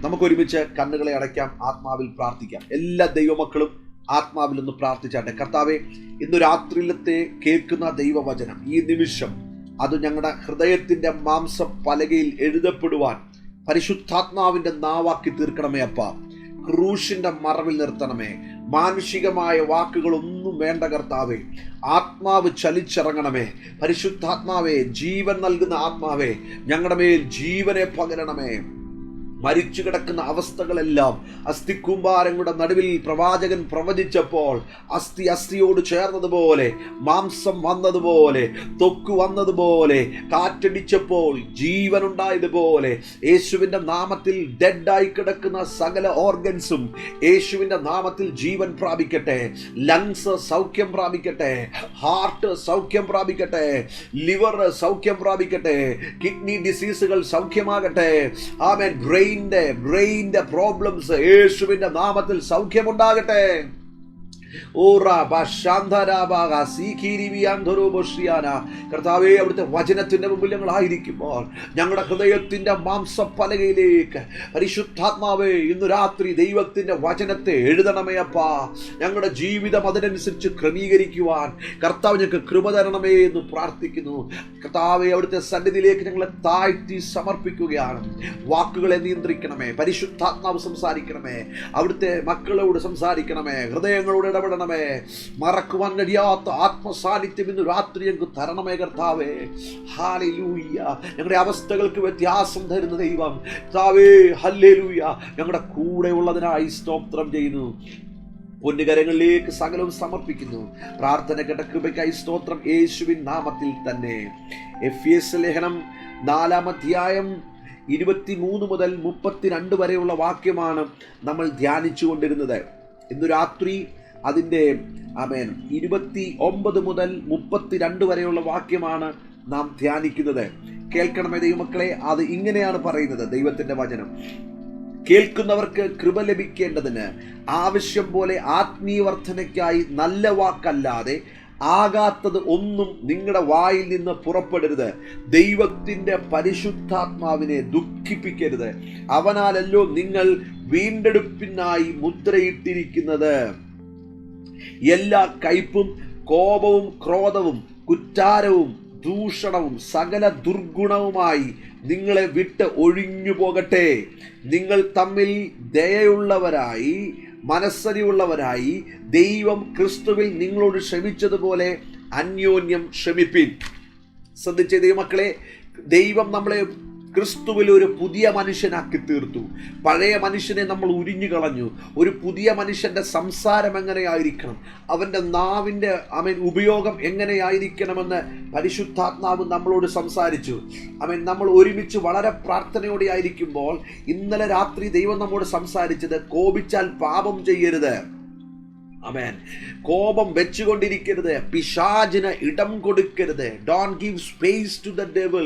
നമുക്കൊരുമിച്ച് കണ്ണുകളെ അടയ്ക്കാം, ആത്മാവിൽ പ്രാർത്ഥിക്കാം. എല്ലാ ദൈവമക്കളും ആത്മാവിൽ ഒന്ന് പ്രാർത്ഥിച്ചാട്ടെ. കർത്താവേ, ഇന്ന് രാത്രിയിലത്തെ കേൾക്കുന്ന ദൈവവചനം ഈ നിമിഷം അത് ഞങ്ങളുടെ ഹൃദയത്തിൻ്റെ മാംസപ്പലകയിൽ എഴുതപ്പെടുവാൻ പരിശുദ്ധാത്മാവിൻ്റെ നാവാക്കി തീർക്കണമേ അപ്പ. ക്രൂശിൻ്റെ മറവിൽ നിർത്തണമേ. മാനുഷികമായ വാക്കുകളൊന്നും വേണ്ട കർത്താവേ. ആത്മാവ് ചലിച്ചിറങ്ങണമേ. പരിശുദ്ധാത്മാവേ, ജീവൻ നൽകുന്ന ആത്മാവേ, ഞങ്ങളുടെ മേൽ ജീവനെ പകരണമേ. മരിച്ചു കിടക്കുന്ന അവസ്ഥകളെല്ലാം അസ്ഥിക്കൂമ്പാരങ്ങളുടെ നടുവിൽ പ്രവാചകൻ പ്രവചിച്ചപ്പോൾ അസ്ഥിയോട് ചേർന്നതുപോലെ, മാംസം വന്നതുപോലെ, ത്വക്ക് വന്നതുപോലെ, കാറ്റടിച്ചപ്പോൾ ജീവനുണ്ടായതുപോലെ യേശുവിൻ്റെ നാമത്തിൽ ഡെഡായി കിടക്കുന്ന സകല ഓർഗൻസും യേശുവിൻ്റെ നാമത്തിൽ ജീവൻ പ്രാപിക്കട്ടെ. ലങ്സ് സൗഖ്യം പ്രാപിക്കട്ടെ, ഹാർട്ട് സൗഖ്യം പ്രാപിക്കട്ടെ, ലിവർ സൗഖ്യം പ്രാപിക്കട്ടെ, കിഡ്നി ഡിസീസുകൾ സൗഖ്യമാകട്ടെ. ആമേൻ. ബ്രെയിൻ്റെ പ്രോബ്ലംസ് യേശുവിന്റെ നാമത്തിൽ സൗഖ്യമുണ്ടാകട്ടെ. കർത്താവേ, അവിടുത്തെ വചനത്തിന്റെ മുമ്പിൽ ഞങ്ങളായിരിക്കുമ്പോൾ ഞങ്ങളുടെ ഹൃദയത്തിന്റെ മാംസപ്പലകയിലേക്ക് പരിശുദ്ധാത്മാവേ ഇന്ന് രാത്രി ദൈവത്തിന്റെ വചനത്തെ എഴുതണമേ അപ്പാ. ഞങ്ങളുടെ ജീവിതം അതിനനുസരിച്ച് ക്രമീകരിക്കുവാൻ കർത്താവ് ഞങ്ങൾക്ക് കൃപ തരണമേ എന്ന് പ്രാർത്ഥിക്കുന്നു. കർത്താവേ, അവിടുത്തെ സന്നിധിയിലേക്ക് ഞങ്ങളെ താഴ്ത്തി സമർപ്പിക്കുകയാണ്. വാക്കുകളെ നിയന്ത്രിക്കണമേ. പരിശുദ്ധാത്മാവ് സംസാരിക്കണമേ. അവിടുത്തെ മക്കളോട് സംസാരിക്കണമേ. ഹൃദയങ്ങളോട് ഇടപെടണമേ. മറക്കുവാൻ കഴിയാത്ത ആത്മസാന്നിധ്യം ഇന്ന് രാത്രി ഞങ്ങൾക്ക് തരണമേ കർത്താവേ. ഹല്ലേലൂയ. ഞങ്ങളുടെ അവസ്ഥകൾക്ക് വ്യത്യാസം തരുന്ന ദൈവം കർത്താവേ, ഹല്ലേലൂയ. ഞങ്ങളുടെ കൂടെ ഉള്ളതിനായി സ്തോത്രം ചെയ്യുന്നു. പൊന്നുകരങ്ങളിലേക്ക് സകലവും സമർപ്പിക്കുന്നു. പ്രാർത്ഥന കേട്ട കൃപയ്ക്കായി സ്തോത്രം, യേശുവിൻ നാമത്തിൽ തന്നെ. എഫേസ്യ ലേഖനം 4-ാം അധ്യായം 23 മുതൽ 32 വരെയുള്ള വാക്യമാണ് നമ്മൾ ധ്യാനിച്ചു കൊണ്ടിരുന്നത്. ഇന്ന് രാത്രി അതിൻ്റെ 29 മുതൽ 32 വരെയുള്ള വാക്യമാണ് നാം ധ്യാനിക്കുന്നത്. കേൾക്കണമേ ദൈവമക്കളെ. അത് ഇങ്ങനെയാണ് പറയുന്നത് ദൈവത്തിൻ്റെ വചനം. കേൾക്കുന്നവർക്ക് കൃപ ലഭിക്കേണ്ടതിന് ആവശ്യം പോലെ ആത്മീയ വർധനയ്ക്കായി നല്ല വാക്കല്ലാതെ ആകാത്തത് ഒന്നും നിങ്ങളുടെ വായിൽ നിന്ന് പുറപ്പെടരുത്. ദൈവത്തിൻ്റെ പരിശുദ്ധാത്മാവിനെ ദുഃഖിപ്പിക്കരുത്. അവനാലല്ലോ നിങ്ങൾ വീണ്ടെടുപ്പിനായി മുദ്രയിട്ടിരിക്കുന്നത്. എല്ലാ കയ്പും കോപവും ക്രോധവും കുറ്റാരവും ദൂഷണവും സകല ദുർഗുണവുമായി നിങ്ങളെ വിട്ട് ഒഴിഞ്ഞു പോകട്ടെ. നിങ്ങൾ തമ്മിൽ ദയയുള്ളവരായി മനസ്സരിവുള്ളവരായി ദൈവം ക്രിസ്തുവിൽ നിങ്ങളോട് ക്ഷമിച്ചതുപോലെ അന്യോന്യം ക്ഷമിപ്പിൻ. ശ്രദ്ധിച്ച ദൈവമക്കളെ, ദൈവം നമ്മളെ ക്രിസ്തുവിൽ ഒരു പുതിയ മനുഷ്യനാക്കി തീർത്തു. പഴയ മനുഷ്യനെ നമ്മൾ ഉരിഞ്ഞു കളഞ്ഞു. ഒരു പുതിയ മനുഷ്യൻ്റെ സംസാരം എങ്ങനെയായിരിക്കണം, അവൻ്റെ നാവിൻ്റെ ഉപയോഗം എങ്ങനെയായിരിക്കണമെന്ന് പരിശുദ്ധാത്മാവ് നമ്മളോട് സംസാരിച്ചു. നമ്മൾ ഒരുമിച്ച് വളരെ പ്രാർത്ഥനയോടെ ആയിരിക്കുമ്പോൾ ഇന്നലെ രാത്രി ദൈവം നമ്മോട് സംസാരിച്ചത്, കോപിച്ചാൽ പാപം ചെയ്യരുത്. ആമേൻ. കോപം വെച്ചുകൊണ്ടിരിക്കരുത്. പിശാചിന് ഇടം കൊടുക്കരുത്. Don't give space to the devil.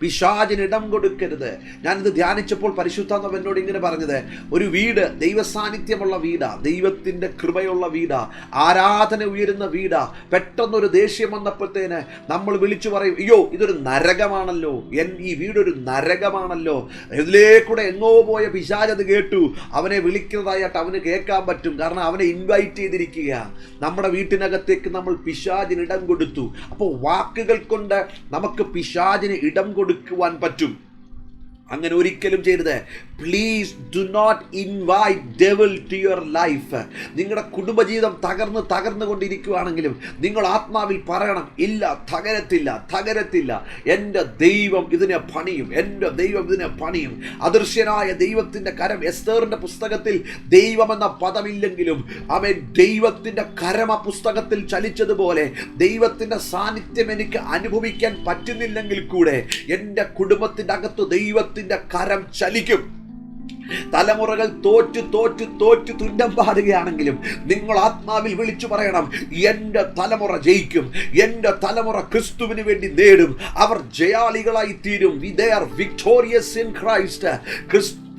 പിശാചിന് ഇടം കൊടുക്കരുത്. ഞാനിത് ധ്യാനിച്ചപ്പോൾ പരിശുദ്ധാത്മാവ് എന്നോട് ഇങ്ങനെ പറഞ്ഞത്, ഒരു വീട് ദൈവസാന്നിധ്യമുള്ള വീടാ, ദൈവത്തിൻ്റെ കൃപയുള്ള വീടാ, ആരാധന ഉയരുന്ന വീടാ. പെട്ടെന്നൊരു ദേഷ്യം വന്നപ്പോഴത്തേന് നമ്മൾ വിളിച്ചു പറയും, അയ്യോ ഇതൊരു നരകമാണല്ലോ, ഈ വീടൊരു നരകമാണല്ലോ. ഇതിലേക്കൂടെ എങ്ങോ പോയ പിശാച് അത് കേട്ടു. അവനെ വിളിക്കുന്നതായിട്ട് അവന് കേൾക്കാൻ പറ്റും. കാരണം അവനെ ഇൻവൈറ്റ് ചെയ്തിരിക്കുക. നമ്മുടെ വീട്ടിനകത്തേക്ക് നമ്മൾ പിശാചിന് ഇടം കൊടുത്തു. അപ്പോൾ വാക്കുകൾ കൊണ്ട് നമുക്ക് പിശാചിന് ഇടം കൊടുക്കുവാൻ പറ്റും. അങ്ങനെ ഒരിക്കലും ചെയ്യരുത്. Please do not invite devil to your life. നിങ്ങളുടെ കുടുംബജീവിതം തകർന്നുകൊണ്ടിരിക്കുകയാണെങ്കിലും നിങ്ങൾ ആത്മാവിൽ പറയണം, ഇല്ല, തകരത്തില്ല. എൻ്റെ ദൈവം ഇതിനെ പണിയും, എൻ്റെ ദൈവം ഇതിനെ പണിയും. അദൃശ്യനായ ദൈവത്തിൻ്റെ കരം, എസ്തേറിൻ്റെ പുസ്തകത്തിൽ ദൈവമെന്ന പദമില്ലെങ്കിലും ദൈവത്തിൻ്റെ കരം ആ പുസ്തകത്തിൽ ചലിച്ചതുപോലെ ദൈവത്തിൻ്റെ സാന്നിധ്യം എനിക്ക് അനുഭവിക്കാൻ പറ്റുന്നില്ലെങ്കിൽ കൂടെ എൻ്റെ കുടുംബത്തിൻ്റെ അകത്ത് ദൈവത്തിൻ്റെ കരം ചലിക്കും. തലമുറകൾ തോറ്റു തുന്നം പാടുകയാണെങ്കിലും നിങ്ങൾ ആത്മാവിൽ വിളിച്ചു പറയണം, എൻ്റെ തലമുറ ജയിക്കും, എൻ്റെ തലമുറ ക്രിസ്തുവിന് വേണ്ടി നേടും, അവർ ജയാളികളായി തീരും. They are victorious in Christ.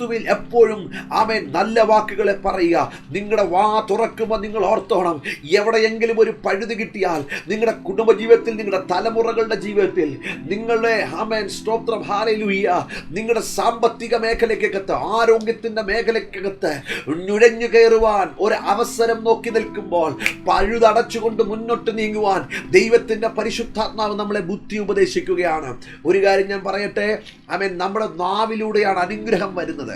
ക്രിസ്തുവിൽ എപ്പോഴും ആമേൻ നല്ല വാക്കുകളെ പറയുക. നിങ്ങളുടെ വാ തുറക്കുമ്പോൾ നിങ്ങൾ ഓർത്തോണം, എവിടെയെങ്കിലും ഒരു പഴുത് കിട്ടിയാൽ നിങ്ങളുടെ കുടുംബജീവിതത്തിൽ, നിങ്ങളുടെ തലമുറകളുടെ ജീവിതത്തിൽ, നിങ്ങളുടെ ആമേൻ സ്തോത്രം ഹല്ലേലൂയ, നിങ്ങളുടെ സാമ്പത്തിക മേഖലയ്ക്കകത്ത്, ആരോഗ്യത്തിന്റെ മേഖലയ്ക്കകത്ത് നുഴഞ്ഞു കയറുവാൻ ഒരു അവസരം നോക്കി നിൽക്കുമ്പോൾ പഴുതടച്ചുകൊണ്ട് മുന്നോട്ട് നീങ്ങുവാൻ ദൈവത്തിന്റെ പരിശുദ്ധാത്മാവ് നമ്മളെ ബുദ്ധി ഉപദേശിക്കുകയാണ്. ഒരു കാര്യം ഞാൻ പറയട്ടെ, ആമേൻ, നമ്മുടെ നാവിലൂടെയാണ് അനുഗ്രഹം വരുന്നത്.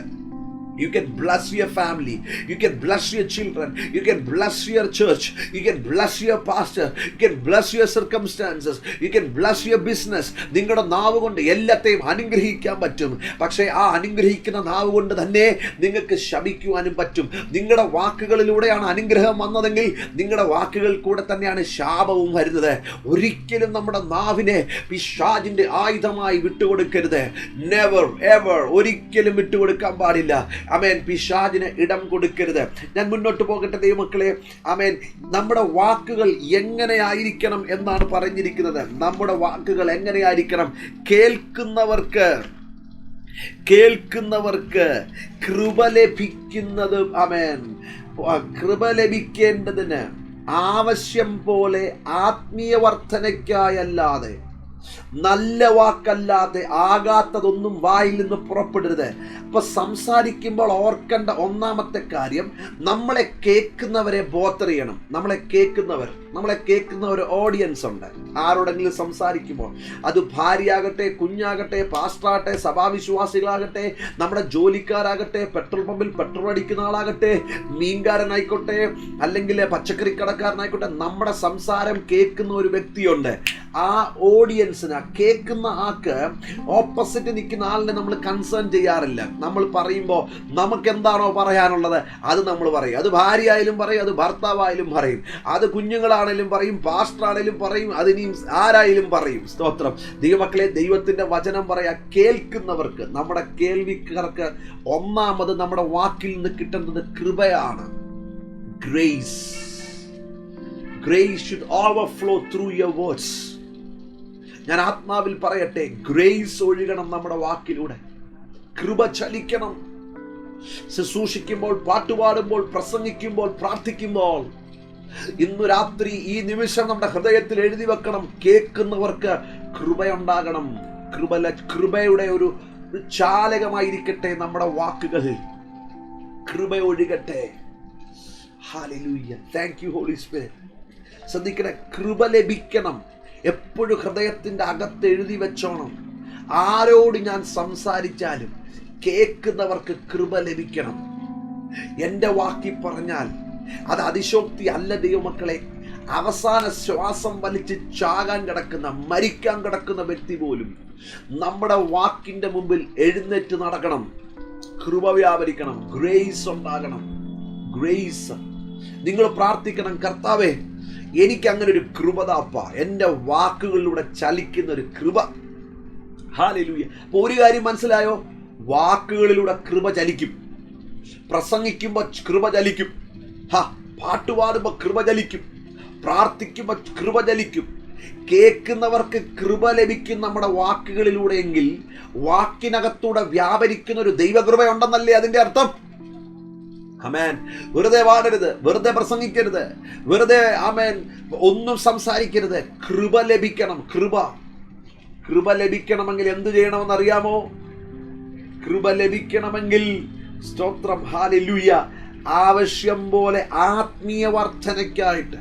You can bless your family. You can bless your children. You can bless your church. You can bless your pastor. You can bless your circumstances. You can bless your business. നിങ്ങളുടെ നാവ് കൊണ്ട് എല്ലാത്തെയും അനുഗ്രഹിക്കാൻ പറ്റും. പക്ഷേ ആ അനുഗ്രഹിക്കുന്ന നാവ് കൊണ്ട് തന്നെ നിങ്ങൾക്ക് ശപിക്കുവാനും പറ്റും. നിങ്ങളുടെ വാക്കുകളിലൂടെയാണ് അനുഗ്രഹം വന്നതെങ്കിൽ നിങ്ങളുടെ വാക്കുകൾ കൂടെ തന്നെയാണ് ശാപവും വരുന്നത്. ഒരിക്കലും നമ്മുടെ നാവിനെ പിശാചിന്റെ ആയുധമായി വിട്ടുകൊടുക്കരുത്. നെവർ എവർ, ഒരിക്കലും വിട്ടുകൊടുക്കാൻ പാടില്ല. ആമേൻ, പിശാചിന് ഇടം കൊടുക്കരുത്. ഞാൻ മുന്നോട്ട് പോകട്ടെ ദൈവമക്കളെ. ആമേൻ, നമ്മുടെ വാക്കുകൾ എങ്ങനെയായിരിക്കണം എന്നാണ് പറഞ്ഞിരിക്കുന്നത്. നമ്മുടെ വാക്കുകൾ എങ്ങനെയായിരിക്കണം? കേൾക്കുന്നവർക്ക് കൃപ ലഭിക്കുന്നത്, ആമേൻ, കൃപ ലഭിക്കേണ്ടതിന് ആവശ്യം പോലെ ആത്മീയ വർധനയ്ക്കായല്ലാതെ, നല്ല വാക്കല്ലാതെ ആകാത്തതൊന്നും വായിൽ നിന്ന് പുറപ്പെടരുത്. അപ്പൊ സംസാരിക്കുമ്പോൾ ഓർക്കേണ്ട ഒന്നാമത്തെ കാര്യം, നമ്മളെ കേൾക്കുന്നവരെ ബോധർ ചെയ്യണം. നമ്മളെ കേൾക്കുന്ന ഒരു ഓഡിയൻസ് ഉണ്ട്. ആരോടെങ്കിലും സംസാരിക്കുമ്പോൾ, അത് ഭാര്യയാകട്ടെ, കുഞ്ഞാകട്ടെ, പാസ്റ്ററാകട്ടെ, സഭാവിശ്വാസികളാകട്ടെ, നമ്മുടെ ജോലിക്കാരാകട്ടെ, പെട്രോൾ പമ്പിൽ പെട്രോൾ അടിക്കുന്ന ആളാകട്ടെ, മീൻകാരനായിക്കോട്ടെ, അല്ലെങ്കിൽ പച്ചക്കറി കടക്കാരനായിക്കോട്ടെ, നമ്മുടെ സംസാരം കേൾക്കുന്ന ഒരു വ്യക്തിയുണ്ട്. ആ ഓഡിയൻസിന്, കേൾക്കുന്ന ആൾക്ക് ഓപ്പോസിറ്റ് നിൽക്കുന്ന ആളിനെ നമ്മൾ കൺസേൺ ചെയ്യാറില്ല. നമ്മൾ പറയുമ്പോൾ നമുക്ക് എന്താണോ പറയാനുള്ളത് അത് നമ്മൾ പറയും. അത് ഭാര്യയായാലും പറയും, അത് ഭർത്താവായാലും പറയും, അത് കുഞ്ഞുങ്ങളാണേലും പറയും, പാസ്റ്ററാണേലും പറയും, അതിനെയും ആരായാലും പറയും. സ്തോത്രം. ദൈവമക്കളെ, ദൈവത്തിന്റെ വചനം പറയാ, കേൾക്കുന്നവർക്ക്, നമ്മുടെ കേൾവിക്കാർക്ക് ഒന്നാമത് നമ്മുടെ വാക്കിൽ നിന്ന് കിട്ടുന്നത് കൃപയാണ്. Grace should overflow through your words. ഞാൻ ആത്മാവിൽ പറയട്ടെ, ഗ്രേസ് ഒഴുകണം നമ്മുടെ വാക്കിലൂടെ. കൃപ ചലിക്കണം. ശുശ്രൂഷിക്കുമ്പോൾ, പാട്ടുപാടുമ്പോൾ, പ്രസംഗിക്കുമ്പോൾ, പ്രാർത്ഥിക്കുമ്പോൾ, ഇന്നു രാത്രി ഈ നിമിഷം നമ്മുടെ ഹൃദയത്തിൽ എഴുതി വെക്കണം, കേൾക്കുന്നവർക്ക് കൃപയുണ്ടാകണം. കൃപയുടെ ഒരു ചാലകമായിരിക്കട്ടെ നമ്മുടെ വാക്കുകൾ. കൃപ ഒഴുകട്ടെ. ഹല്ലേലൂയ. Thank you holy spirit. ശ്രദ്ധിക്കണേ, കൃപ ലഭിക്കണം. എപ്പോഴും ഹൃദയത്തിന്റെ അകത്ത് എഴുതി വെച്ചോണം. ആരോട് ഞാൻ സംസാരിച്ചാലും കേൾക്കുന്നവർക്ക് കൃപ ലഭിക്കണം. എൻ്റെ വാക്കി പറഞ്ഞാൽ അത് അതിശോക്തി അല്ല ദൈവമക്കളെ. അവസാന ശ്വാസം വലിച്ച് ചാകാൻ കിടക്കുന്ന, മരിക്കാൻ കിടക്കുന്ന വ്യക്തി പോലും നമ്മുടെ വാക്കിന്റെ മുമ്പിൽ എഴുന്നേറ്റ് നടക്കണം. കൃപ വ്യാപരിക്കണം. ഗ്രേസ് ഉണ്ടാകണം. ഗ്രേസ്. നിങ്ങൾ പ്രാർത്ഥിക്കണം, കർത്താവേ, എനിക്ക് അങ്ങനെ ഒരു കൃപതാപ്പ, എൻ്റെ വാക്കുകളിലൂടെ ചലിക്കുന്ന ഒരു കൃപ. ഹല്ലേലൂയ. അപ്പൊ ഒരു കാര്യം മനസ്സിലായോ? വാക്കുകളിലൂടെ കൃപ ചലിക്കും. പ്രസംഗിക്കുമ്പോൾ കൃപ ചലിക്കും. പാട്ടുപാടുമ്പോൾ കൃപ ചലിക്കും. പ്രാർത്ഥിക്കുമ്പോൾ കൃപ ചലിക്കും. കേൾക്കുന്നവർക്ക് കൃപ ലഭിക്കും നമ്മുടെ വാക്കുകളിലൂടെയെങ്കിൽ വാക്കിനകത്തൂടെ വ്യാപരിക്കുന്ന ഒരു ദൈവകൃപയുണ്ടെന്നല്ലേ അതിൻ്റെ അർത്ഥം? ആമേൻ. വെറുതെ പാടരുത്, വെറുതെ പ്രസംഗിക്കരുത്, വെറുതെ ആമേൻ ഒന്നും സംസാരിക്കരുത്. കൃപ ലഭിക്കണം. കൃപ ലഭിക്കണമെങ്കിൽ എന്ത് ചെയ്യണമെന്ന് അറിയാമോ? കൃപ ലഭിക്കണമെങ്കിൽ, സ്തോത്രം, ഹല്ലേലൂയ, ആവശ്യം പോലെ ആത്മീയ വർധനയ്ക്കായിട്ട്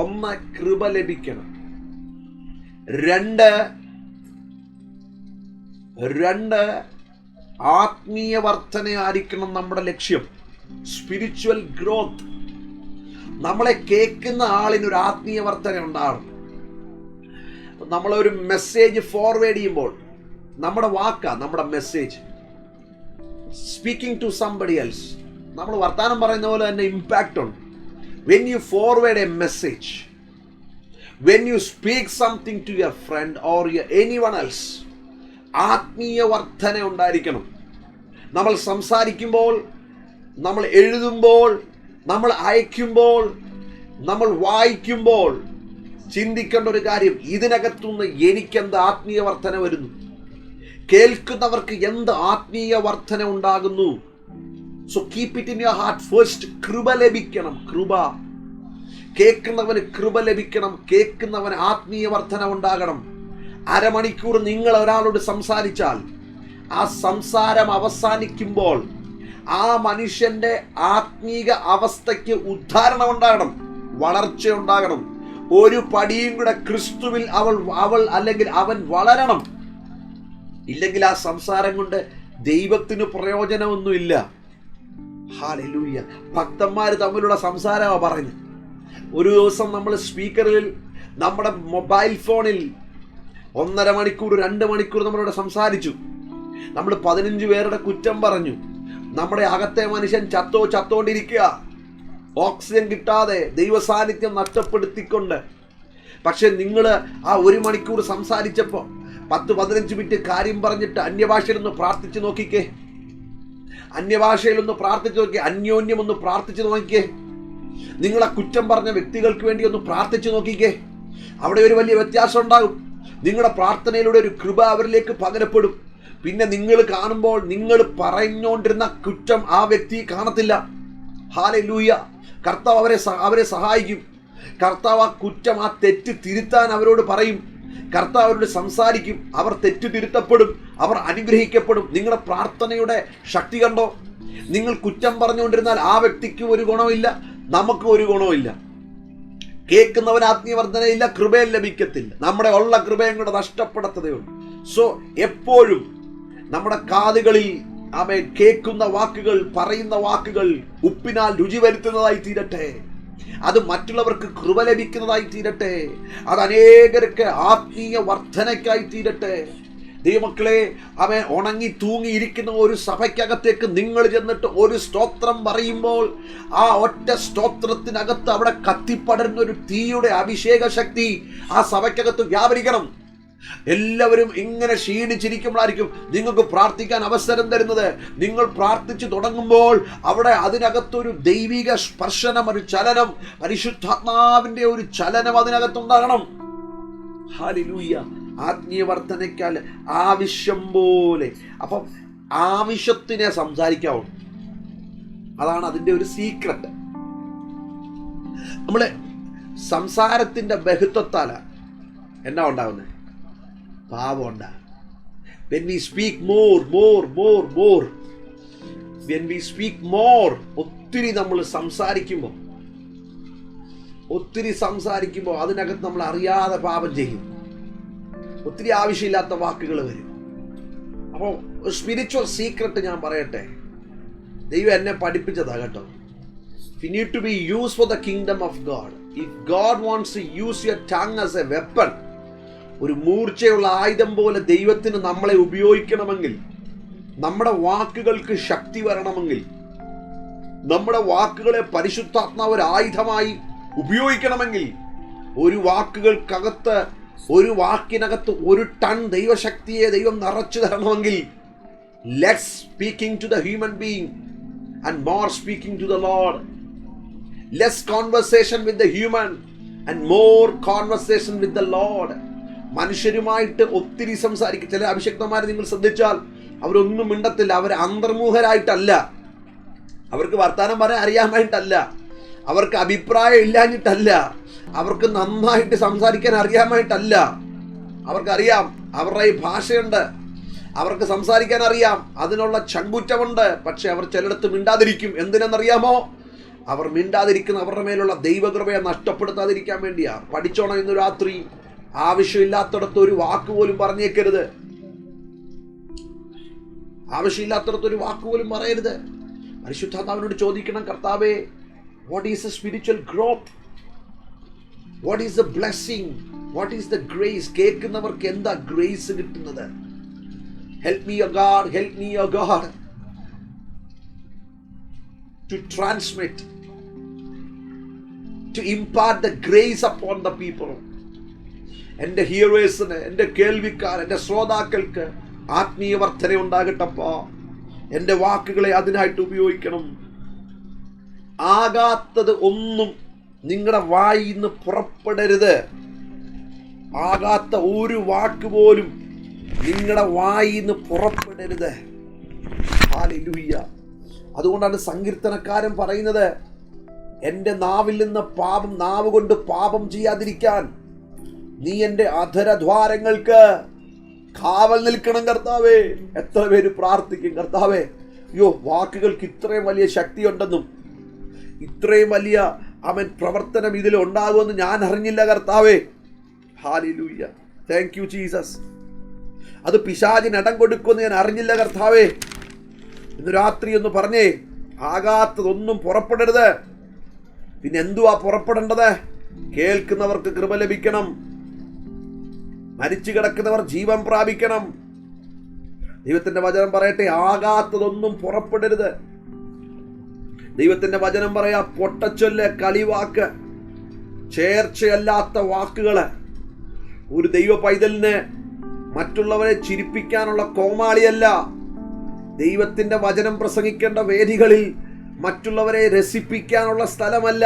ഒന്ന് കൃപ ലഭിക്കണം. രണ്ട് ആത്മീയ വർധനയായിരിക്കണം നമ്മുടെ ലക്ഷ്യം. Spiritual growth. നമ്മളെ കേൾക്കുന്ന ആളിനൊരു ആത്മീയ വർധന ഉണ്ടാകും. നമ്മളൊരു മെസ്സേജ് ഫോർവേഡ് ചെയ്യുമ്പോൾ നമ്മുടെ വാക്കാ നമ്മുടെ message. Speaking to somebody else, നമ്മൾ വർത്താനം പറയുന്ന പോലെ തന്നെ ഇമ്പാക്റ്റ് ഉണ്ട്. When you forward a message, when you speak something to your friend or anyone else, ആത്മീയ വർധന ഉണ്ടായിരിക്കണം. നമ്മൾ സംസാരിക്കുമ്പോൾ, നമ്മൾ എഴുതുമ്പോൾ, നമ്മൾ അയക്കുമ്പോൾ, നമ്മൾ വായിക്കുമ്പോൾ ചിന്തിക്കേണ്ട ഒരു കാര്യം, ഇതിനകത്തുനിന്ന് എനിക്കെന്ത് ആത്മീയ വർധന വരുന്നു? കേൾക്കുന്നവർക്ക് എന്ത് ആത്മീയ വർധന ഉണ്ടാകുന്നു. So keep it in your heart. First കൃപ ലഭിക്കണം. കൃപ, കേൾക്കുന്നവന് കൃപ ലഭിക്കണം. കേൾക്കുന്നവന് ആത്മീയ വർധന ഉണ്ടാകണം. അരമണിക്കൂർ നിങ്ങൾ ഒരാളോട് സംസാരിച്ചാൽ ആ സംസാരം അവസാനിക്കുമ്പോൾ ആ മനുഷ്യന്റെ ആത്മീക അവസ്ഥയ്ക്ക് ഉദ്ധാരണം ഉണ്ടാകണം, വളർച്ച ഉണ്ടാകണം. ഒരു പടിയും കൂടെ ക്രിസ്തുവിൽ അവൾ അല്ലെങ്കിൽ അവൻ വളരണം. ഇല്ലെങ്കിൽ ആ സംസാരം കൊണ്ട് ദൈവത്തിന് പ്രയോജനമൊന്നുമില്ല. ഹല്ലേലൂയ. ഭക്തന്മാര് തമ്മിലുള്ള സംസാരമാണ് പറയുന്നത്. ഒരു ദിവസം നമ്മൾ സ്പീക്കറിൽ നമ്മുടെ മൊബൈൽ ഫോണിൽ 1.5 മണിക്കൂർ 2 മണിക്കൂർ നമ്മളോട് സംസാരിച്ചു. നമ്മൾ 15 പേരുടെ കുറ്റം പറഞ്ഞു. നമ്മുടെ അകത്തെ മനുഷ്യൻ ചത്തോണ്ടിരിക്കുക, ഓക്സിജൻ കിട്ടാതെ, ദൈവസാന്നിധ്യം നഷ്ടപ്പെടുത്തിക്കൊണ്ട്. പക്ഷെ നിങ്ങൾ ആ 1 മണിക്കൂർ സംസാരിച്ചപ്പോൾ 10-15 മിനിറ്റ് കാര്യം പറഞ്ഞിട്ട് അന്യഭാഷയിലൊന്ന് പ്രാർത്ഥിച്ചു നോക്കിക്കേ. അന്യഭാഷയിലൊന്ന് പ്രാർത്ഥിച്ചു നോക്കിയേ. അന്യോന്യം ഒന്ന് പ്രാർത്ഥിച്ചു നോക്കിക്കേ. നിങ്ങളെ കുറ്റം പറഞ്ഞ വ്യക്തികൾക്ക് വേണ്ടി ഒന്ന് പ്രാർത്ഥിച്ചു നോക്കിക്കേ. അവിടെ ഒരു വലിയ വ്യത്യാസം ഉണ്ടാകും. നിങ്ങളുടെ പ്രാർത്ഥനയിലൂടെ ഒരു കൃപ അവരിലേക്ക് പകരപ്പെടും. പിന്നെ നിങ്ങൾ കാണുമ്പോൾ നിങ്ങൾ പറഞ്ഞുകൊണ്ടിരുന്ന കുറ്റം ആ വ്യക്തി കാണത്തില്ല. ഹല്ലേലൂയ. കർത്താവ് അവരെ സഹായിക്കും. കർത്താവ് ആ കുറ്റം, ആ തെറ്റ് തിരുത്താൻ അവരോട് പറയും. കർത്താവ് അവരോട് സംസാരിക്കും. അവർ തെറ്റ് തിരുത്തപ്പെടും, അവർ അനുഗ്രഹിക്കപ്പെടും. നിങ്ങളുടെ പ്രാർത്ഥനയുടെ ശക്തി കണ്ടോ? നിങ്ങൾ കുറ്റം പറഞ്ഞുകൊണ്ടിരുന്നാൽ ആ വ്യക്തിക്ക് ഒരു ഗുണമില്ല, നമുക്ക് ഒരു ഗുണമില്ല. കേൾക്കുന്നവന് ആത്മീയവർദ്ധനയില്ല, കൃപയും ലഭിക്കത്തില്ല. നമ്മുടെ ഉള്ള കൃപയും കൂടെ നഷ്ടപ്പെടത്തതേ ഉള്ളൂ. സോ എപ്പോഴും നമ്മുടെ കാതുകളിൽ കേൾക്കുന്ന വാക്കുകൾ, പറയുന്ന വാക്കുകൾ ഉപ്പിനാൽ രുചി വരുത്തുന്നതായി തീരട്ടെ. അത് മറ്റുള്ളവർക്ക് കൃപ ലഭിക്കുന്നതായി തീരട്ടെ. അത് അനേകർക്ക് ആത്മീയ വർധനയ്ക്കായി തീരട്ടെ. ദൈവമക്കളെ, അവൻ ഉണങ്ങി തൂങ്ങിയിരിക്കുന്ന ഒരു സഭയ്ക്കകത്തേക്ക് നിങ്ങൾ ചെന്നിട്ട് ഒരു സ്തോത്രം പറയുമ്പോൾ ആ ഒറ്റ സ്തോത്രത്തിനകത്ത് അവിടെ കത്തിപ്പടരുന്ന ഒരു തീയുടെ അഭിഷേക ശക്തി ആ സഭയ്ക്കകത്ത് വ്യാപരിക്കണം. എല്ലാവരും ഇങ്ങനെ ക്ഷീണിച്ചിരിക്കുമ്പോഴായിരിക്കും നിങ്ങൾക്ക് പ്രാർത്ഥിക്കാൻ അവസരം തരുന്നത്. നിങ്ങൾ പ്രാർത്ഥിച്ചു തുടങ്ങുമ്പോൾ അവിടെ അതിനകത്തൊരു ദൈവിക സ്പർശനം, ഒരു ചലനം, പരിശുദ്ധാത്മാവിന്റെ ഒരു ചലനം അതിനകത്തുണ്ടാകണം. ഹല്ലേലൂയ. ആത്മീയ വർധനയ്ക്കാൽ ആവശ്യം പോലെ. അപ്പം ആവശ്യത്തിനെ സംസാരിക്കാവൂ. അതാണ് അതിന്റെ ഒരു സീക്രട്ട്. നമ്മള് സംസാരത്തിന്റെ ബഹുത്വത്താല എന്നാ ഉണ്ടാവുന്നത്? പാപം ഉണ്ടാകും. When we speak more, when we speak more, ഒത്തിരി നമ്മൾ സംസാരിക്കുമ്പോൾ അതിനകത്ത് നമ്മൾ അറിയാതെ പാപം ചെയ്യും. ഒത്തിരി ആവശ്യമില്ലാത്ത വാക്കുകൾ വരും. അപ്പോൾ സ്പിരിച്വൽ സീക്രട്ട് ഞാൻ പറയട്ടെ, ദൈവം എന്നെ പഠിപ്പിച്ചതാ കേട്ടോ. You need to be used for the kingdom of God. If God wants to use your tongue as a weapon, ഒരു മൂർച്ചയുള്ള ആയുധം പോലെ ദൈവത്തിന് നമ്മളെ ഉപയോഗിക്കണമെങ്കിൽ, നമ്മുടെ വാക്കുകൾക്ക് ശക്തി വരണമെങ്കിൽ, നമ്മുടെ വാക്കുകളെ പരിശുദ്ധാത്മാവ് ഒരു ആയുധമായി ഉപയോഗിക്കണമെങ്കിൽ, ഒരു വാക്കിനകത്ത് 1 ടൺ ദൈവശക്തിയെ ദൈവം നിറച്ചു തരണമെങ്കിൽ, less speaking to the human being and more speaking to the Lord. Less conversation with the human and more conversation with the Lord. മനുഷ്യരുമായിട്ട് ഒത്തിരി സംസാരിക്കും. ചില അഭിഷക്തന്മാരെ നിങ്ങൾ ശ്രദ്ധിച്ചാൽ അവരൊന്നും മിണ്ടത്തില്ല. അവർ അന്തർമുഖരായിട്ടല്ല, അവർക്ക് വർത്താനം പറയാൻ അറിയാമായിട്ടല്ല, അവർക്ക് അഭിപ്രായം ഇല്ലാഞ്ഞിട്ടല്ല, അവർക്ക് നന്നായിട്ട് സംസാരിക്കാൻ അറിയാമായിട്ടല്ല. അവർക്കറിയാം, അവരുടെ ഈ ഭാഷയുണ്ട്, അവർക്ക് സംസാരിക്കാൻ അറിയാം, അതിനുള്ള ചങ്കുറ്റമുണ്ട്. പക്ഷെ അവർ ചിലയിടത്ത് മിണ്ടാതിരിക്കും. എന്തിനെന്നറിയാമോ? അവർ മിണ്ടാതിരിക്കുന്ന അവരുടെ മേലുള്ള ദൈവകൃപയെ നഷ്ടപ്പെടുത്താതിരിക്കാൻ വേണ്ടിയാ. പഠിച്ചോണം, ഇന്ന് രാത്രി ആവശ്യമില്ലാത്തടത്ത് ഒരു വാക്ക് പോലും പറഞ്ഞേക്കരുത്. ആവശ്യമില്ലാത്തടത്ത് ഒരു വാക്ക് പോലും പറയരുത്. പരിശുദ്ധാത്മാവിനോട് ചോദിക്കണം, കർത്താവേ, what is a spiritual growth? What is a blessing? What is the grace? കേൾക്കുന്നവർക്ക് എന്താ ഗ്രേസ് കിട്ടുന്നത്? Help me your God, help me your God to transmit, to impart the grace upon the people. എൻ്റെ ഹിയറേഴ്സിന്, എൻ്റെ കേൾവിക്കാർ, എൻ്റെ ശ്രോതാക്കൾക്ക് ആത്മീയ വർധന ഉണ്ടാകട്ടപ്പാ. എൻ്റെ വാക്കുകളെ അതിനായിട്ട് ഉപയോഗിക്കണം. ആകാത്തത് ഒന്നും നിങ്ങളുടെ വായിൽ നിന്ന് പുറപ്പെടരുത്. ആകാത്ത ഒരു വാക്ക് പോലും നിങ്ങളുടെ വായിൽ നിന്ന് പുറപ്പെടരുത്. ഹല്ലേലൂയ. അതുകൊണ്ടാണ് സങ്കീർത്തനക്കാരൻ പറയുന്നത്, എൻ്റെ നാവിൽ നിന്ന് നാവ് കൊണ്ട് പാപം ചെയ്യാതിരിക്കാൻ നീ എൻ്റെ അധരദ്വാരങ്ങൾക്ക് കാവൽ നിൽക്കണം കർത്താവേ. എത്ര പേര് പ്രാർത്ഥിക്കും, കർത്താവേ അയ്യോ വാക്കുകൾക്ക് ഇത്രയും വലിയ ശക്തിയുണ്ടെന്നും ഇത്രയും വലിയ പ്രവർത്തനം ഇതിൽ ഉണ്ടാകുമെന്ന് ഞാൻ അറിഞ്ഞില്ല കർത്താവേ. ഹല്ലേലൂയ. Thank you Jesus. അത് പിശാചിന് ഇടം കൊടുക്കുമെന്ന് ഞാൻ അറിഞ്ഞില്ല കർത്താവേ. ഇന്ന് രാത്രി ഒന്ന് പറഞ്ഞേ, ആകാത്തതൊന്നും പുറപ്പെടരുത്. പിന്നെ എന്തുവാ പുറപ്പെടേണ്ടത്? കേൾക്കുന്നവർക്ക് കൃപ ലഭിക്കണം, മരിച്ചു കിടക്കുന്നവർ ജീവൻ പ്രാപിക്കണം. ദൈവത്തിന്റെ വചനം പറയട്ടെ, ആകാത്തതൊന്നും പുറപ്പെടരുത്. ദൈവത്തിന്റെ വചനം പറയാ, പൊട്ടച്ചൊല്ല്, കളിവാക്ക്, ചേർച്ചയല്ലാത്ത വാക്കുകള്. ഒരു ദൈവ പൈതലിന് മറ്റുള്ളവരെ ചിരിപ്പിക്കാനുള്ള കോമാളിയല്ല. ദൈവത്തിന്റെ വചനം പ്രസംഗിക്കേണ്ട വേദികളിൽ മറ്റുള്ളവരെ രസിപ്പിക്കാനുള്ള സ്ഥലമല്ല.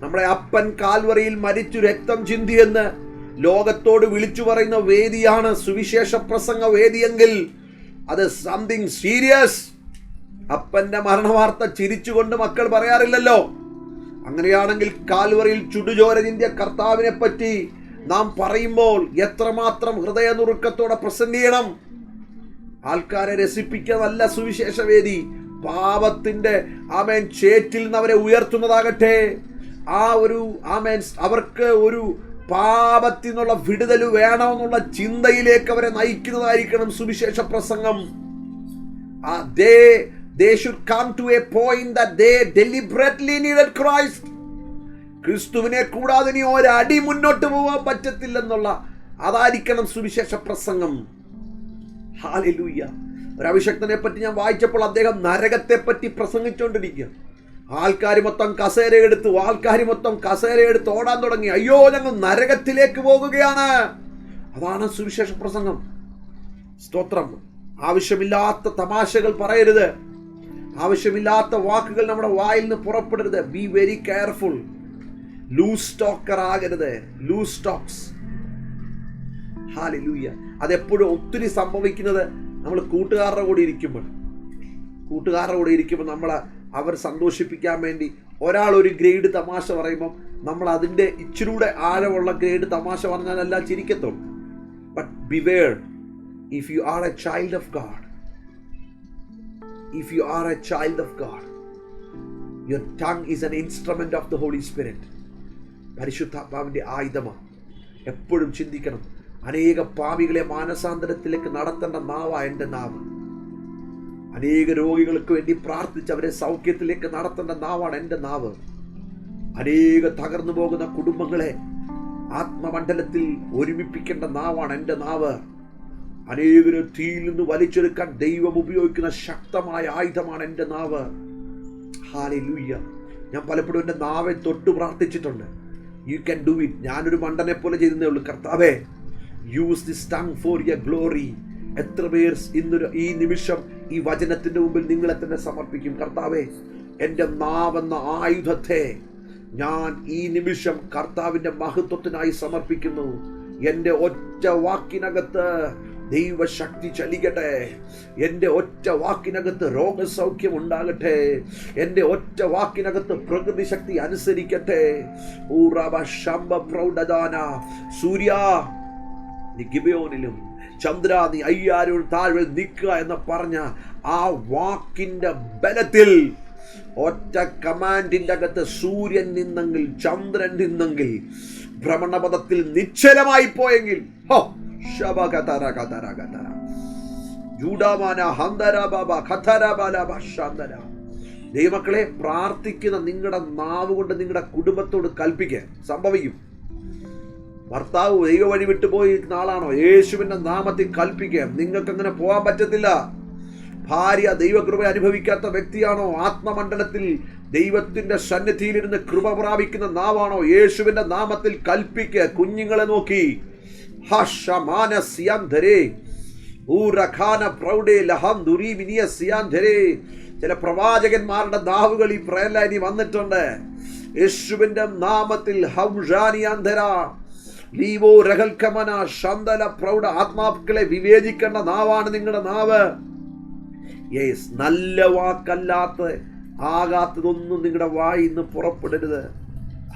നമ്മുടെ അപ്പൻ കാൽവറിയിൽ മരിച്ചു രക്തം ചിന്തിയെന്ന് ലോകത്തോട് വിളിച്ചു പറയുന്ന വേദിയാണ് സുവിശേഷ പ്രസംഗ വേദിയെങ്കിൽ അത് സംതിങ് സീരിയസ്. അപ്പന്റെ മരണവാർത്ത ചിരിച്ചുകൊണ്ട് മക്കൾ പറയാറില്ലല്ലോ. അങ്ങനെയാണെങ്കിൽ കാൽവറിയിൽ ചുടുചോര ചിന്തിയ കർത്താവിനെ പറ്റി നാം പറയുമ്പോൾ എത്രമാത്രം ഹൃദയനുറുക്കത്തോടെ പ്രസന്റ് ചെയ്യണം. ആൾക്കാരെ രസിപ്പിക്കാനല്ല സുവിശേഷ വേദി. പാപത്തിന്റെ ചേറ്റിൽ നിന്ന് അവരെ ഉയർത്തുന്നതാകട്ടെ. അവർക്ക് ഒരു പാപത്തിൽ നിന്നുള്ള വിടുതൽ വേണമെന്നുള്ള ചിന്തയിലേക്ക് അവരെ നയിക്കുന്നതായിരിക്കണം സുവിശേഷ പ്രസംഗം. They should come to a point that they deliberately needed Christ. ക്രിസ്തുവിനെ കൂടാതെ ഇനി ഒരടി മുന്നോട്ട് പോകാൻ പറ്റത്തില്ലെന്നുള്ള അതായിരിക്കണം സുവിശേഷ പ്രസംഗം. ഹല്ലേലൂയ. ഒരു അഭിഷക്തനെ പറ്റി ഞാൻ വായിച്ചപ്പോൾ അദ്ദേഹം നരകത്തെ പറ്റി പ്രസംഗിച്ചുകൊണ്ടിരിക്കുക. ആൾക്കാർ മൊത്തം കസേരയെടുത്ത് ഓടാൻ തുടങ്ങി. അയ്യോ, ഞങ്ങൾ നരകത്തിലേക്ക് പോകുകയാണ്. അതാണ് സുവിശേഷ പ്രസംഗം. സ്തോത്രം. ആവശ്യമില്ലാത്ത തമാശകൾ പറയരുത്. ആവശ്യമില്ലാത്ത വാക്കുകൾ നമ്മുടെ വായിൽ നിന്ന് പുറപ്പെടരുത്. Be very careful. Loose talker ആകരുത്. Loose talks. ഹല്ലേലൂയ. അതെപ്പോഴും ഒത്തിരി സംഭവിക്കുന്നത് നമ്മൾ കൂട്ടുകാരുടെ കൂടെ ഇരിക്കുമ്പോൾ അവർ സന്തോഷിപ്പിക്കാൻ വേണ്ടി ഒരാൾ ഒരു ഗ്രേഡ് തമാശ പറയുമ്പം നമ്മൾ അതിൻ്റെ ഇച്ചിരൂടെ ആഴമുള്ള ഗ്രേഡ് തമാശ പറഞ്ഞാലല്ല ചിരിക്കത്തുള്ളൂ. But beware, if you are a child of God, your tongue is an instrument of the Holy Spirit. പരിശുദ്ധാത്മാവിന്റെ ആയുധമാണ്. എപ്പോഴും ചിന്തിക്കണം, അനേക പാപികളെ മാനസാന്തരത്തിലേക്ക് നടത്തേണ്ട നാവാ എൻ്റെ നാവ്. അനേക രോഗികൾക്ക് വേണ്ടി പ്രാർത്ഥിച്ച് അവരെ സൗഖ്യത്തിലേക്ക് നടത്തേണ്ട നാവാണ് എൻ്റെ നാവ്. അനേക തകർന്നു പോകുന്ന കുടുംബങ്ങളെ ആത്മമണ്ഡലത്തിൽ ഒരുമിപ്പിക്കേണ്ട നാവാണ് എൻ്റെ നാവ്. അനേകരെ തീയിൽ നിന്ന് വലിച്ചെടുക്കാൻ ദൈവം ഉപയോഗിക്കുന്ന ശക്തമായ ആയുധമാണ് എൻ്റെ നാവ്. ഹല്ലേലൂയ. ഞാൻ പലപ്പോഴും എൻ്റെ നാവെ തൊട്ട് പ്രാർത്ഥിച്ചിട്ടുണ്ട്. You can do it. ഞാനൊരു മണ്ടനെ പോലെ ചെയ്തേ ഉള്ളൂ. കർത്താവേ, use this tongue for your glory. എത്ര പേർ ഈ നിമിഷം ഈ വചനത്തിന്റെ മുമ്പിൽ നിങ്ങളെ തന്നെ സമർപ്പിക്കും. കർത്താവേ, എൻ്റെ നാവെന്ന ആയുധത്തെ ഞാൻ ഈ നിമിഷം കർത്താവിന്റെ മഹത്വത്തിനായി സമർപ്പിക്കുന്നു. എൻ്റെ ഒറ്റ വാക്കിനകത്ത് ദൈവശക്തി ചലിക്കട്ടെ. എൻ്റെ ഒറ്റ വാക്കിനകത്ത് രോഗസൗഖ്യം ഉണ്ടാകട്ടെ. എൻ്റെ ഒറ്റ വാക്കിനകത്ത് പ്രകൃതി ശക്തി അനുസരിക്കട്ടെ. സൂര്യ, നീ ഗിബെയോനിലും ചന്ദ്ര, നീ അയ്യാരോട് താഴെ നിൽക്കുക എന്ന് പറഞ്ഞ ആ വാക്കിന്റെ ബലത്തിൽ ഒറ്റ കമാൻഡിന്റെ അകത്ത് സൂര്യൻ നിന്നെങ്കിൽ, ചന്ദ്രൻ നിന്നെങ്കിൽ, ഭ്രമണപഥത്തിൽ നിശ്ചലമായി പോയെങ്കിൽ, ദൈവമക്കളെ, പ്രാർത്ഥിക്കുന്ന നിങ്ങളുടെ നാവ് കൊണ്ട് നിങ്ങളുടെ കുടുംബത്തോട് കൽപ്പിക്കാൻ സംഭവിക്കും. ഭർത്താവ് ദൈവ വഴി വിട്ടുപോയി ആളാണോ? യേശുവിന്റെ നാമത്തിൽ കൽപ്പിക്കുക. നിങ്ങൾക്ക് അങ്ങനെ പോകാൻ പറ്റത്തില്ല. ഭാര്യ ദൈവകൃപ അനുഭവിക്കാത്ത വ്യക്തിയാണോ? ആത്മമണ്ഡലത്തിൽ ദൈവത്തിന്റെ സന്നിധിയിലിരുന്ന് കൃപ പ്രാപിക്കുന്ന നാവാണോ? യേശുവിന്റെ നാമത്തിൽ കൽപ്പിക്കുക. കുഞ്ഞുങ്ങളെ നോക്കി ചില പ്രവാചകന്മാരുടെ നാവുകൾ ഈ പ്രേലൈനി വന്നിട്ടുണ്ട്. യേശുവിന്റെ നാമത്തിൽ ലീവോ രഹൽക്കമന ശന്തല പ്രൗഢ ആത്മാക്കളെ വിവേചിക്കേണ്ട നാവാണ് നിങ്ങളുടെ നാവ്. യേസ്, നല്ല വാക്കല്ലാത്ത ആകാത്തതൊന്നും നിങ്ങളുടെ വായിൽ നിന്ന് പുറപ്പെടരുത്.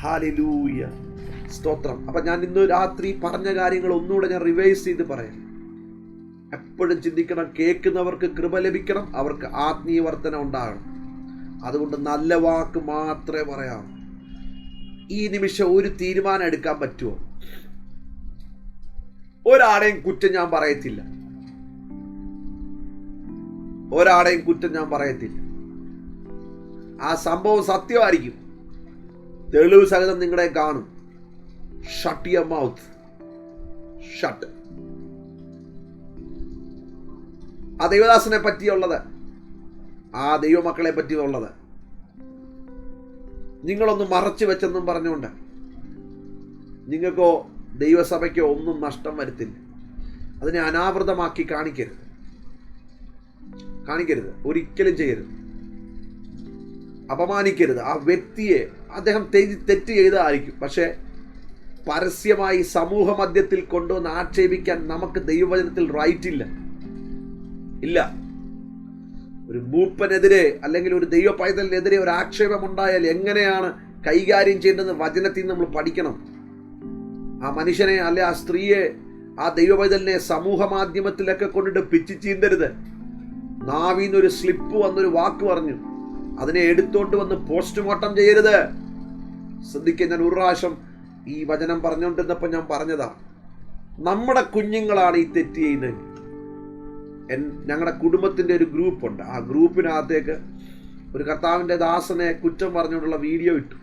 ഹല്ലേലൂയ, സ്തോത്രം. അപ്പൊ ഞാൻ ഇന്ന് രാത്രി പറഞ്ഞ കാര്യങ്ങൾ ഒന്നുകൂടെ ഞാൻ റിവൈസ് ചെയ്ത് പറയാം. എപ്പോഴും ചിന്തിക്കണം, കേൾക്കുന്നവർക്ക് കൃപ ലഭിക്കണം, അവർക്ക് ആത്മീയ വർധന ഉണ്ടാകണം. അതുകൊണ്ട് നല്ല വാക്ക് മാത്രമേ പറയാം. ഈ നിമിഷം ഒരു തീരുമാനം എടുക്കാൻ പറ്റുമോ? ഒരാളെയും കുറ്റം ഞാൻ പറയത്തില്ല, ഒരാളെയും കുറ്റം ഞാൻ പറയത്തില്ല. ആ സംഭവം സത്യമായിരിക്കും, തെളിവ് സഹിതം നിങ്ങളെ കാണും. Shut your mouth, shut. ആ ദൈവദാസനെ പറ്റിയുള്ളത്, ആ ദൈവമക്കളെ പറ്റിയുള്ളത് നിങ്ങളൊന്ന് മറച്ചു വെച്ചെന്നും പറഞ്ഞുകൊണ്ട് നിങ്ങൾക്കോ ദൈവസഭയ്ക്കോ ഒന്നും നഷ്ടം വരുത്തില്ല. അതിനെ അനാവൃതമാക്കി കാണിക്കരുത്, ഒരിക്കലും ചെയ്യരുത്. അപമാനിക്കരുത് ആ വ്യക്തിയെ. അദ്ദേഹം തെറ്റ് ചെയ്തതായിരിക്കും, പക്ഷെ പരസ്യമായി സമൂഹ മധ്യത്തിൽ കൊണ്ടുവന്ന് ആക്ഷേപിക്കാൻ നമുക്ക് ദൈവവചനത്തിൽ റൈറ്റ് ഇല്ല. ഒരു മൂപ്പനെതിരെ അല്ലെങ്കിൽ ഒരു ദൈവ പൈതലിനെതിരെ ഒരു ആക്ഷേപം ഉണ്ടായാൽ എങ്ങനെയാണ് കൈകാര്യം ചെയ്യേണ്ടത് വചനത്തിൽ നമ്മൾ പഠിക്കണം. ആ മനുഷ്യനെ അല്ലെ ആ സ്ത്രീയെ, ആ ദൈവ പൈതലിനെ സമൂഹ മാധ്യമത്തിലൊക്കെ കൊണ്ടിട്ട് പിച്ചി ചീന്തരുത്. നാവിന്നൊരു സ്ലിപ്പ് വന്നൊരു വാക്ക് പറഞ്ഞു, അതിനെ എടുത്തോണ്ട് വന്ന് പോസ്റ്റ്മോർട്ടം ചെയ്യരുത്. ശ്രദ്ധിക്കുക, ഞാൻ ഒരു പ്രാവശ്യം ഈ വചനം പറഞ്ഞുകൊണ്ടിരുന്നപ്പോൾ ഞാൻ പറഞ്ഞതാ, നമ്മുടെ കുഞ്ഞുങ്ങളാണ് ഈ തെറ്റ് ചെയ്യുന്നത്. ഞങ്ങളുടെ കുടുംബത്തിൻ്റെ ഒരു ഗ്രൂപ്പുണ്ട്. ആ ഗ്രൂപ്പിനകത്തേക്ക് ഒരു കർത്താവിൻ്റെ ദാസനെ കുറ്റം പറഞ്ഞുകൊണ്ടുള്ള വീഡിയോ ഇട്ടു.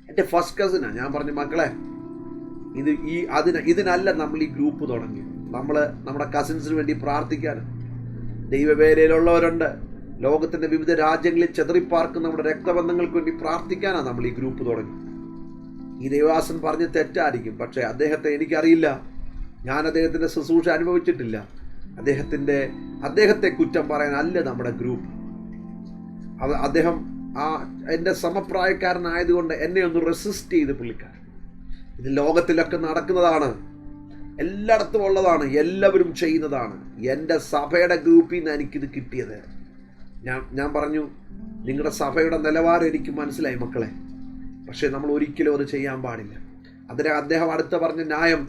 എൻ്റെ ഫസ്റ്റ് കസിനാണ്. ഞാൻ പറഞ്ഞു, മക്കളെ, ഇതിനല്ല നമ്മൾ ഈ ഗ്രൂപ്പ് തുടങ്ങി. നമ്മുടെ കസിൻസിന് വേണ്ടി പ്രാർത്ഥിക്കാൻ ദൈവവേലയിലുള്ളവരുണ്ട്. ലോകത്തിൻ്റെ വിവിധ രാജ്യങ്ങളിൽ ചെതറിപ്പാർക്കുന്ന നമ്മുടെ രക്തബന്ധങ്ങൾക്ക് വേണ്ടി പ്രാർത്ഥിക്കാനാണ് നമ്മൾ ഈ ഗ്രൂപ്പ് തുടങ്ങി. ഈ ദൈവദാസൻ പറഞ്ഞ് തെറ്റായിരിക്കും, പക്ഷേ അദ്ദേഹത്തെ എനിക്കറിയില്ല. ഞാൻ അദ്ദേഹത്തിൻ്റെ ശുശ്രൂഷ അനുഭവിച്ചിട്ടില്ല. അദ്ദേഹത്തെ കുറ്റം പറയാനല്ല നമ്മുടെ ഗ്രൂപ്പ്. അദ്ദേഹം എൻ്റെ സമപ്രായക്കാരനായതുകൊണ്ട് എന്നെ ഒന്ന് റെസിസ്റ്റ് ചെയ്ത് പുള്ളിക്കാരൻ. ഇത് ലോകത്തിലൊക്കെ നടക്കുന്നതാണ്, എല്ലായിടത്തും ഉള്ളതാണ്, എല്ലാവരും ചെയ്യുന്നതാണ്. എൻ്റെ സഭയുടെ ഗ്രൂപ്പിൽ നിന്ന് എനിക്കിത് കിട്ടിയത്. ഞാൻ പറഞ്ഞു, നിങ്ങളുടെ സഭയുടെ നിലവാരം എനിക്ക് മനസ്സിലായി മക്കളെ, പക്ഷേ നമ്മൾ ഒരിക്കലും അത് ചെയ്യാൻ പാടില്ല. അദ്ദേഹം അടുത്ത പറഞ്ഞ ന്യായം,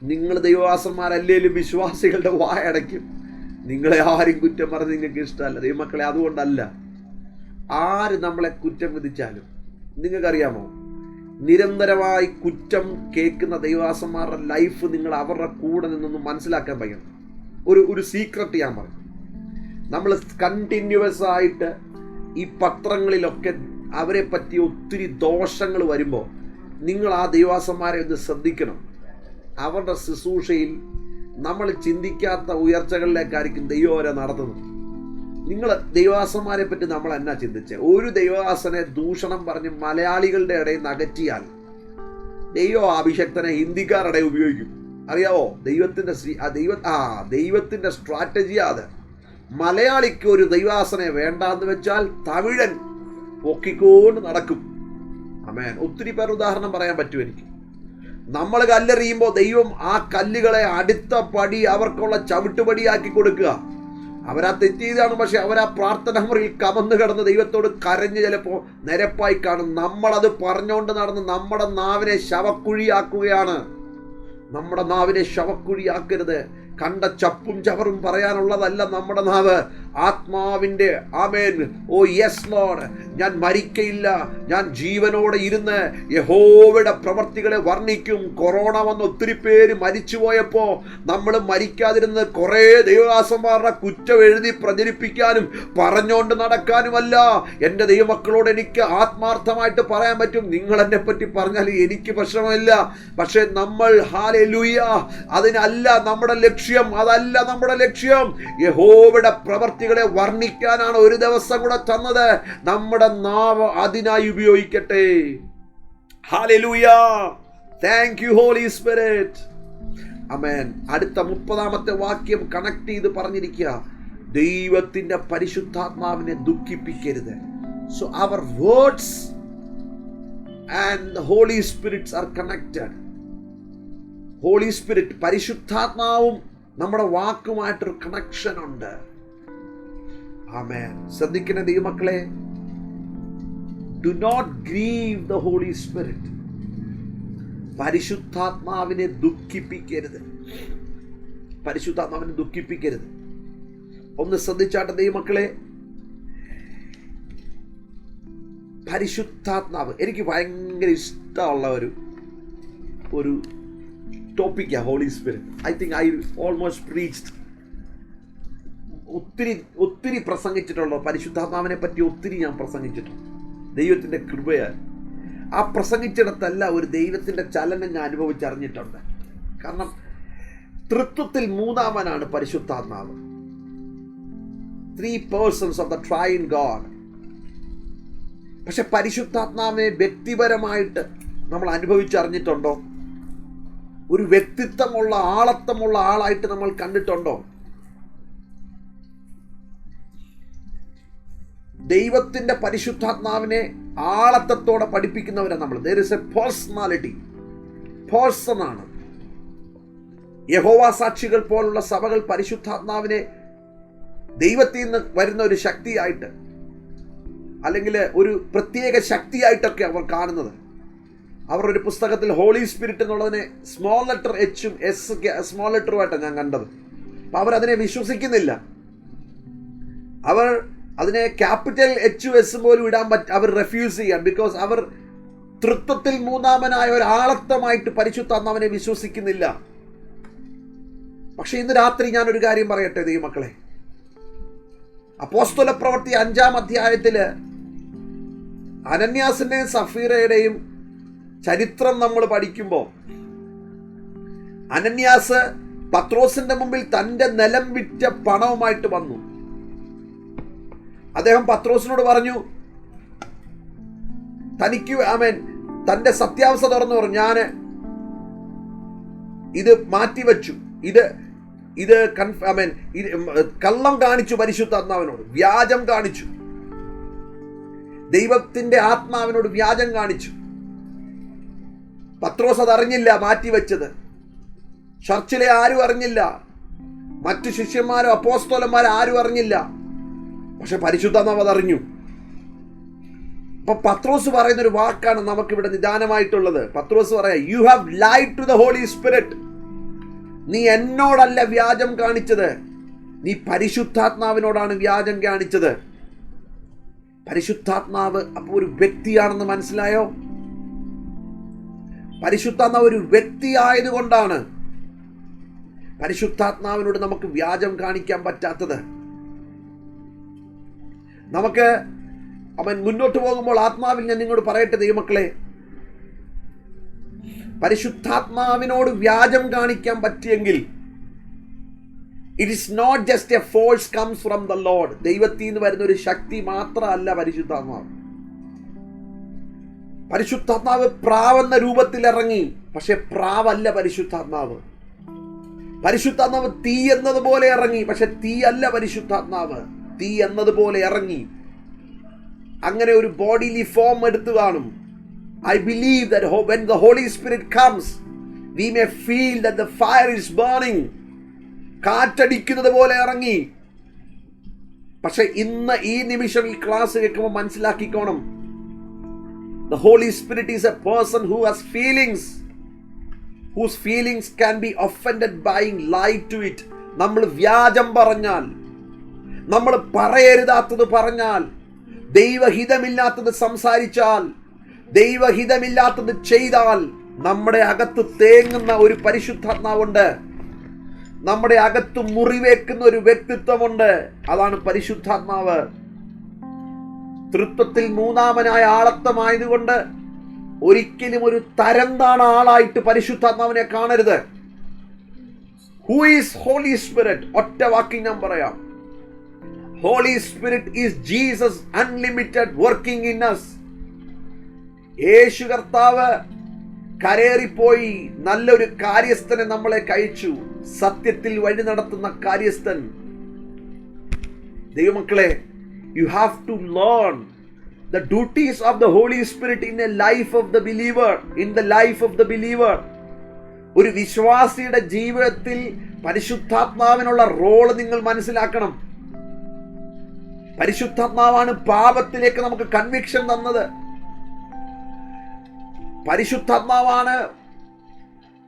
നിങ്ങൾ ദൈവദാസന്മാരല്ലേലും വിശ്വാസികളുടെ വായടയ്ക്കും. നിങ്ങളെ ആരും കുറ്റം പറഞ്ഞ് നിങ്ങൾക്ക് ഇഷ്ടമല്ല ദൈവമക്കളെ. അതുകൊണ്ടല്ല, ആര് നമ്മളെ കുറ്റം വിധിച്ചാലും നിങ്ങൾക്കറിയാമോ, നിരന്തരമായി കുറ്റം കേൾക്കുന്ന ദൈവദാസന്മാരുടെ ലൈഫ് നിങ്ങൾ അവരുടെ കൂടെ നിന്നൊന്ന് മനസ്സിലാക്കാൻ പറ്റും. ഒരു സീക്രട്ട് ഞാൻ പറയും. നമ്മൾ കണ്ടിന്യൂസ് ആയിട്ട് ഈ പത്രങ്ങളിലൊക്കെ അവരെ പറ്റി ഒത്തിരി ദോഷങ്ങൾ വരുമ്പോൾ നിങ്ങൾ ആ ദൈവദാസന്മാരെ ഒന്ന് ശ്രദ്ധിക്കണം. അവരുടെ ശുശ്രൂഷയിൽ നമ്മൾ ചിന്തിക്കാത്ത ഉയർച്ചകളിലേക്കായിരിക്കും ദൈവം അവരെ നടത്തുന്നത്. നിങ്ങൾ ദൈവദാസന്മാരെ പറ്റി നമ്മൾ എന്നാ ചിന്തിച്ചത്? ഒരു ദൈവദാസനെ ദൂഷണം പറഞ്ഞ് മലയാളികളുടെ ഇടയിൽ അകറ്റിയാൽ ദൈവം അഭിഷക്തനെ ഹിന്ദിക്കാരുടെ ഉപയോഗിക്കും. അറിയാവോ? ദൈവത്തിന്റെ സ്ട്രാറ്റജിയാ അത്. മലയാളിക്ക് ഒരു ദൈവദാസനെ വേണ്ടാന്ന് വെച്ചാൽ തമിഴൻ പൊക്കിക്കൊണ്ട് നടക്കും. ആമേൻ. ഒത്തിരി പേർ ഉദാഹരണം പറയാൻ പറ്റും എനിക്ക്. നമ്മൾ കല്ലെറിയുമ്പോൾ ദൈവം ആ കല്ലുകളെ അടുത്ത പടി അവർക്കുള്ള ചവിട്ടുപടിയാക്കി കൊടുക്കുക. അവരാ തെറ്റ് ചെയ്താണ്, പക്ഷെ അവരാ പ്രാർത്ഥന മുറിയിൽ കമന്ന് കിടന്ന് ദൈവത്തോട് കരഞ്ഞ് ചിലപ്പോൾ നിരപ്പായി കാണും. നമ്മളത് പറഞ്ഞുകൊണ്ട് നടന്ന് നമ്മുടെ നാവിനെ ശവക്കുഴിയാക്കുകയാണ്. നമ്മുടെ നാവിനെ ശവക്കുഴിയാക്കരുത്. കണ്ട ചപ്പും ചവറും പറയാനുള്ളതല്ല നമ്മുടെ നാവ്. ആത്മാവിൻ്റെ ആമേൻ, ഓ യെസ് ലോർഡ്, ഞാൻ മരിക്കയില്ല, ഞാൻ ജീവനോടെ ഇരുന്ന് യഹോവയുടെ പ്രവർത്തികളെ വർണ്ണിക്കും. കൊറോണ വന്ന് ഒത്തിരി പേര് മരിച്ചുപോയപ്പോൾ നമ്മൾ മരിക്കാതിരുന്ന് കുറേ ദൈവദാസന്മാരുടെ കുറ്റം എഴുതി പ്രചരിപ്പിക്കാനും പറഞ്ഞുകൊണ്ട് നടക്കാനുമല്ല. എൻ്റെ ദൈവമക്കളോട് എനിക്ക് ആത്മാർത്ഥമായിട്ട് പറയാൻ പറ്റും, നിങ്ങൾ എന്നെ പറ്റി പറഞ്ഞാൽ എനിക്ക് പ്രശ്നമില്ല. പക്ഷെ നമ്മൾ ഹല്ലേലൂയ, അതിനല്ല നമ്മുടെ ലക്ഷ്യം, അതല്ല നമ്മുടെ ലക്ഷ്യം. യഹോവയുടെ പ്രവർത്തികളെ വർണ്ണിക്കാനാണ് ഒരു ദിവസം കൂടെ തന്നത്. നമ്മുടെ നാവ് അതിനായി ഉപയോഗിക്കട്ടെ. ഹല്ലേലൂയ, താങ്ക് യു ഹോളി സ്പിരിറ്റ്. ആമേൻ. അടുത്ത 30ാമത്തെ വാക്യം കണക്ട് ചെയ്ത് പറഞ്ഞിരിക്കുക, ദൈവത്തിന്റെ പരിശുദ്ധാത്മാവിനെ ദുഃഖിപ്പിക്കരുത്. So our words and the holy spirits are connected. Holy spirit, പരിശുദ്ധാത്മാവും നമ്മുടെ വാക്കുമായിട്ടൊരു കണക്ഷൻ ഉണ്ട്. ആമേൻ. ശ്രദ്ധിക്കുന്ന ദൈവമക്കളെ, do not grieve the holy spirit. പരിശുദ്ധാത്മാവിനെ ദുഃഖിപ്പിക്കരുത്. പരിശുദ്ധാത്മാവിനെ ദുഃഖിപ്പിക്കരുത്. ഒന്ന് ശ്രദ്ധിച്ചാട്ടെ ദൈവമക്കളെ, പരിശുദ്ധാത്മാവ് എനിക്ക് ഭയങ്കര ഇഷ്ടമുള്ള ഒരു ടോപ്പിക്കാണ് Holy Spirit. I think I almost preached, ഒത്തിരി പ്രസംഗിച്ചിട്ടുള്ള പരിശുദ്ധാത്മാവിനെ പറ്റി ഒത്തിരി ഞാൻ പ്രസംഗിച്ചിട്ടുണ്ട്. ദൈവത്തിൻ്റെ കൃപയാൽ ആ പ്രസംഗിച്ചിടത്തല്ല ഒരു ദൈവത്തിൻ്റെ ചലനം ഞാൻ അനുഭവിച്ചറിഞ്ഞിട്ടുണ്ട്. കാരണം തൃത്വത്തിൽ മൂന്നാമനാണ് പരിശുദ്ധാത്മാവ്. 3 persons of the triune God. പക്ഷെ പരിശുദ്ധാത്മാവിനെ വ്യക്തിപരമായിട്ട് നമ്മൾ അനുഭവിച്ചറിഞ്ഞിട്ടുണ്ടോ? ഒരു വ്യക്തിത്വമുള്ള ആളത്വമുള്ള ആളായിട്ട് നമ്മൾ കണ്ടിട്ടുണ്ടോ? ദൈവത്തിന്റെ പരിശുദ്ധാത്മാവിനെ ആളത്വത്തോടെ പഠിപ്പിക്കുന്നവരാണ് നമ്മൾ. there is a personality, person ആണ്. യഹോവ സാക്ഷികൾ പോലുള്ള സഭകൾ പരിശുദ്ധാത്മാവിനെ ദൈവത്തിൽ നിന്ന് വരുന്ന ഒരു ശക്തിയായിട്ട്, അല്ലെങ്കിൽ ഒരു പ്രത്യേക ശക്തിയായിട്ടൊക്കെ അവർ കാണുന്നത്. അവർ ഒരു പുസ്തകത്തിൽ ഹോളി സ്പിരിറ്റ് എന്നുള്ളതിനെ സ്മോൾ ലെറ്റർ എച്ചും എസ് സ്മോൾ ലെറ്ററുമായിട്ടാണ് ഞാൻ കണ്ടത്. അപ്പം അവരതിനെ വിശ്വസിക്കുന്നില്ല. അവർ അതിനെ ക്യാപിറ്റൽ എച്ചും എസും പോലും ഇടാൻ അവർ റെഫ്യൂസ് ചെയ്യാൻ. ബിക്കോസ് അവർ തൃത്വത്തിൽ മൂന്നാമനായ ഒരാളത്വമായിട്ട് പരിശുദ്ധാത്മാവിനെ വിശ്വസിക്കുന്നില്ല. പക്ഷെ ഇന്ന് രാത്രി ഞാനൊരു കാര്യം പറയട്ടെ ദൈവമക്കളെ, അപ്പോസ്തല പ്രവൃത്തി 5-ാം അധ്യായത്തില് അനന്യാസിന്റെയും സഫീറയുടെയും ചരിത്രം നമ്മൾ പഠിക്കുമ്പോൾ, അനന്യാസ് പത്രോസിന്റെ മുമ്പിൽ തന്റെ നിലം വിറ്റ പണവുമായിട്ട് വന്നു. അദ്ദേഹം പത്രോസിനോട് പറഞ്ഞു, തനിക്ക് തന്റെ സത്യാവസ്ഥ തുറന്നു പറഞ്ഞു, ഞാൻ ഇത് മാറ്റിവെച്ചു, ഇത് കള്ളം കാണിച്ചു, പരിശുദ്ധാത്മാവിനോട് വ്യാജം കാണിച്ചു, ദൈവത്തിന്റെ ആത്മാവിനോട് വ്യാജം കാണിച്ചു. പത്രോസ് അതറിഞ്ഞില്ല, മാറ്റിവെച്ചത്. ചർച്ചിലെ ആരും അറിഞ്ഞില്ല, മറ്റു ശിഷ്യന്മാരോ അപ്പോസ്തലന്മാരോ ആരും അറിഞ്ഞില്ല. പക്ഷെ പരിശുദ്ധാത്മാവ് അതറിഞ്ഞു. അപ്പൊ പത്രോസ് പറയുന്നൊരു വാക്കാണ് നമുക്കിവിടെ നിദാനമായിട്ടുള്ളത്. പത്രോസ് പറയാ, you have lied to the holy Spirit. നീ എന്നോടല്ല വ്യാജം കാണിച്ചത്, നീ പരിശുദ്ധാത്മാവിനോടാണ് വ്യാജം കാണിച്ചത്. പരിശുദ്ധാത്മാവ് അപ്പോൾ ഒരു വ്യക്തിയാണെന്ന് മനസ്സിലായോ? പരിശുദ്ധാത്മാവ് ഒരു വ്യക്തിയായതുകൊണ്ടാണ് പരിശുദ്ധാത്മാവിനോട് നമുക്ക് വ്യാജം കാണിക്കാൻ പറ്റാത്തത്. നമുക്ക് മുന്നോട്ട് പോകുമ്പോൾ ആത്മാവിൽ ഞാൻ നിങ്ങളോട് പറയട്ടെ ദൈവമക്കളെ, പരിശുദ്ധാത്മാവിനോട് വ്യാജം കാണിക്കാൻ പറ്റിയെങ്കിൽ it is not just a force comes from the Lord. ദൈവത്തിൽ നിന്ന് വരുന്ന ഒരു ശക്തി മാത്രമല്ല പരിശുദ്ധാത്മാവ്. പരിശുദ്ധാത്മാവ് പ്രാവെന്ന രൂപത്തിൽ ഇറങ്ങി, പക്ഷെ പ്രാവല്ല പരിശുദ്ധാത്മാവ്. പരിശുദ്ധാത്മാവ് തീ എന്നതുപോലെ ഇറങ്ങി, പക്ഷെ തീ അല്ല പരിശുദ്ധാത്മാവ്. തീ എന്നതുപോലെ ഇറങ്ങി, അങ്ങനെ ഒരു ബോഡിലി ഫോം എടുത്തു കാണും. I believe that when the Holy Spirit comes, we may feel that the fire is burning. കാറ്റടിക്കുന്നത് പോലെ ഇറങ്ങി. പക്ഷെ ഇന്ന് ഈ നിമിഷം ഈ ക്ലാസ് കേൾക്കുമ്പോൾ മനസ്സിലാക്കിക്കോണം, the Holy Spirit is a person who has feelings, whose feelings can be offended by lied to it. നമ്മൾ വ്യാജം പറഞ്ഞാൽ, നമ്മൾ പറയരുതാത്തത് പറഞ്ഞാൽ, ദൈവഹിതമില്ലാത്തത് സംസാരിച്ചാൽ, ദൈവഹിതമില്ലാത്തത് ചെയ്താൽ, നമ്മുടെ അകത്ത് തേങ്ങുന്ന ഒരു പരിശുദ്ധാത്മാവുണ്ട്, നമ്മുടെ അകത്ത് മുറിവേക്കുന്ന ഒരു വ്യക്തിത്വമുണ്ട്. അതാണ് പരിശുദ്ധാത്മാവ്. തൃത്വത്തിൽ മൂന്നാമനായ ആളത്വമായതുകൊണ്ട് ഒരിക്കലും ഒരു തരം താണ ആളായിട്ട് പരിശുദ്ധാത്മാവിനെ കാണരുത്. Who is Holy Spirit? ഒറ്റ വാക്കിൽ ഞാൻ പറയാം, Holy Spirit is Jesus unlimited working in us. യേശു കർത്താവ് കരേറിപ്പോയി നല്ലൊരു കാര്യസ്ഥനെ നമ്മളെ കഴിച്ചു, സത്യത്തിൽ വഴി നടത്തുന്ന കാര്യസ്ഥൻ. ദൈവമക്കളെ, you have to learn the duties of the Holy Spirit in a life of the believer, in the life of the believer. ഒരു വിശ്വാസിയുടെ ജീവിതത്തിൽ പരിശുദ്ധാത്മാവിനുള്ള റോള് നിങ്ങൾ മനസ്സിലാക്കണം. പരിശുദ്ധാത്മാവാണ് പാപത്തിലേക്ക് നമുക്ക് കൺവിക്ഷൻ തന്നത്. പരിശുദ്ധാത്മാവാണ്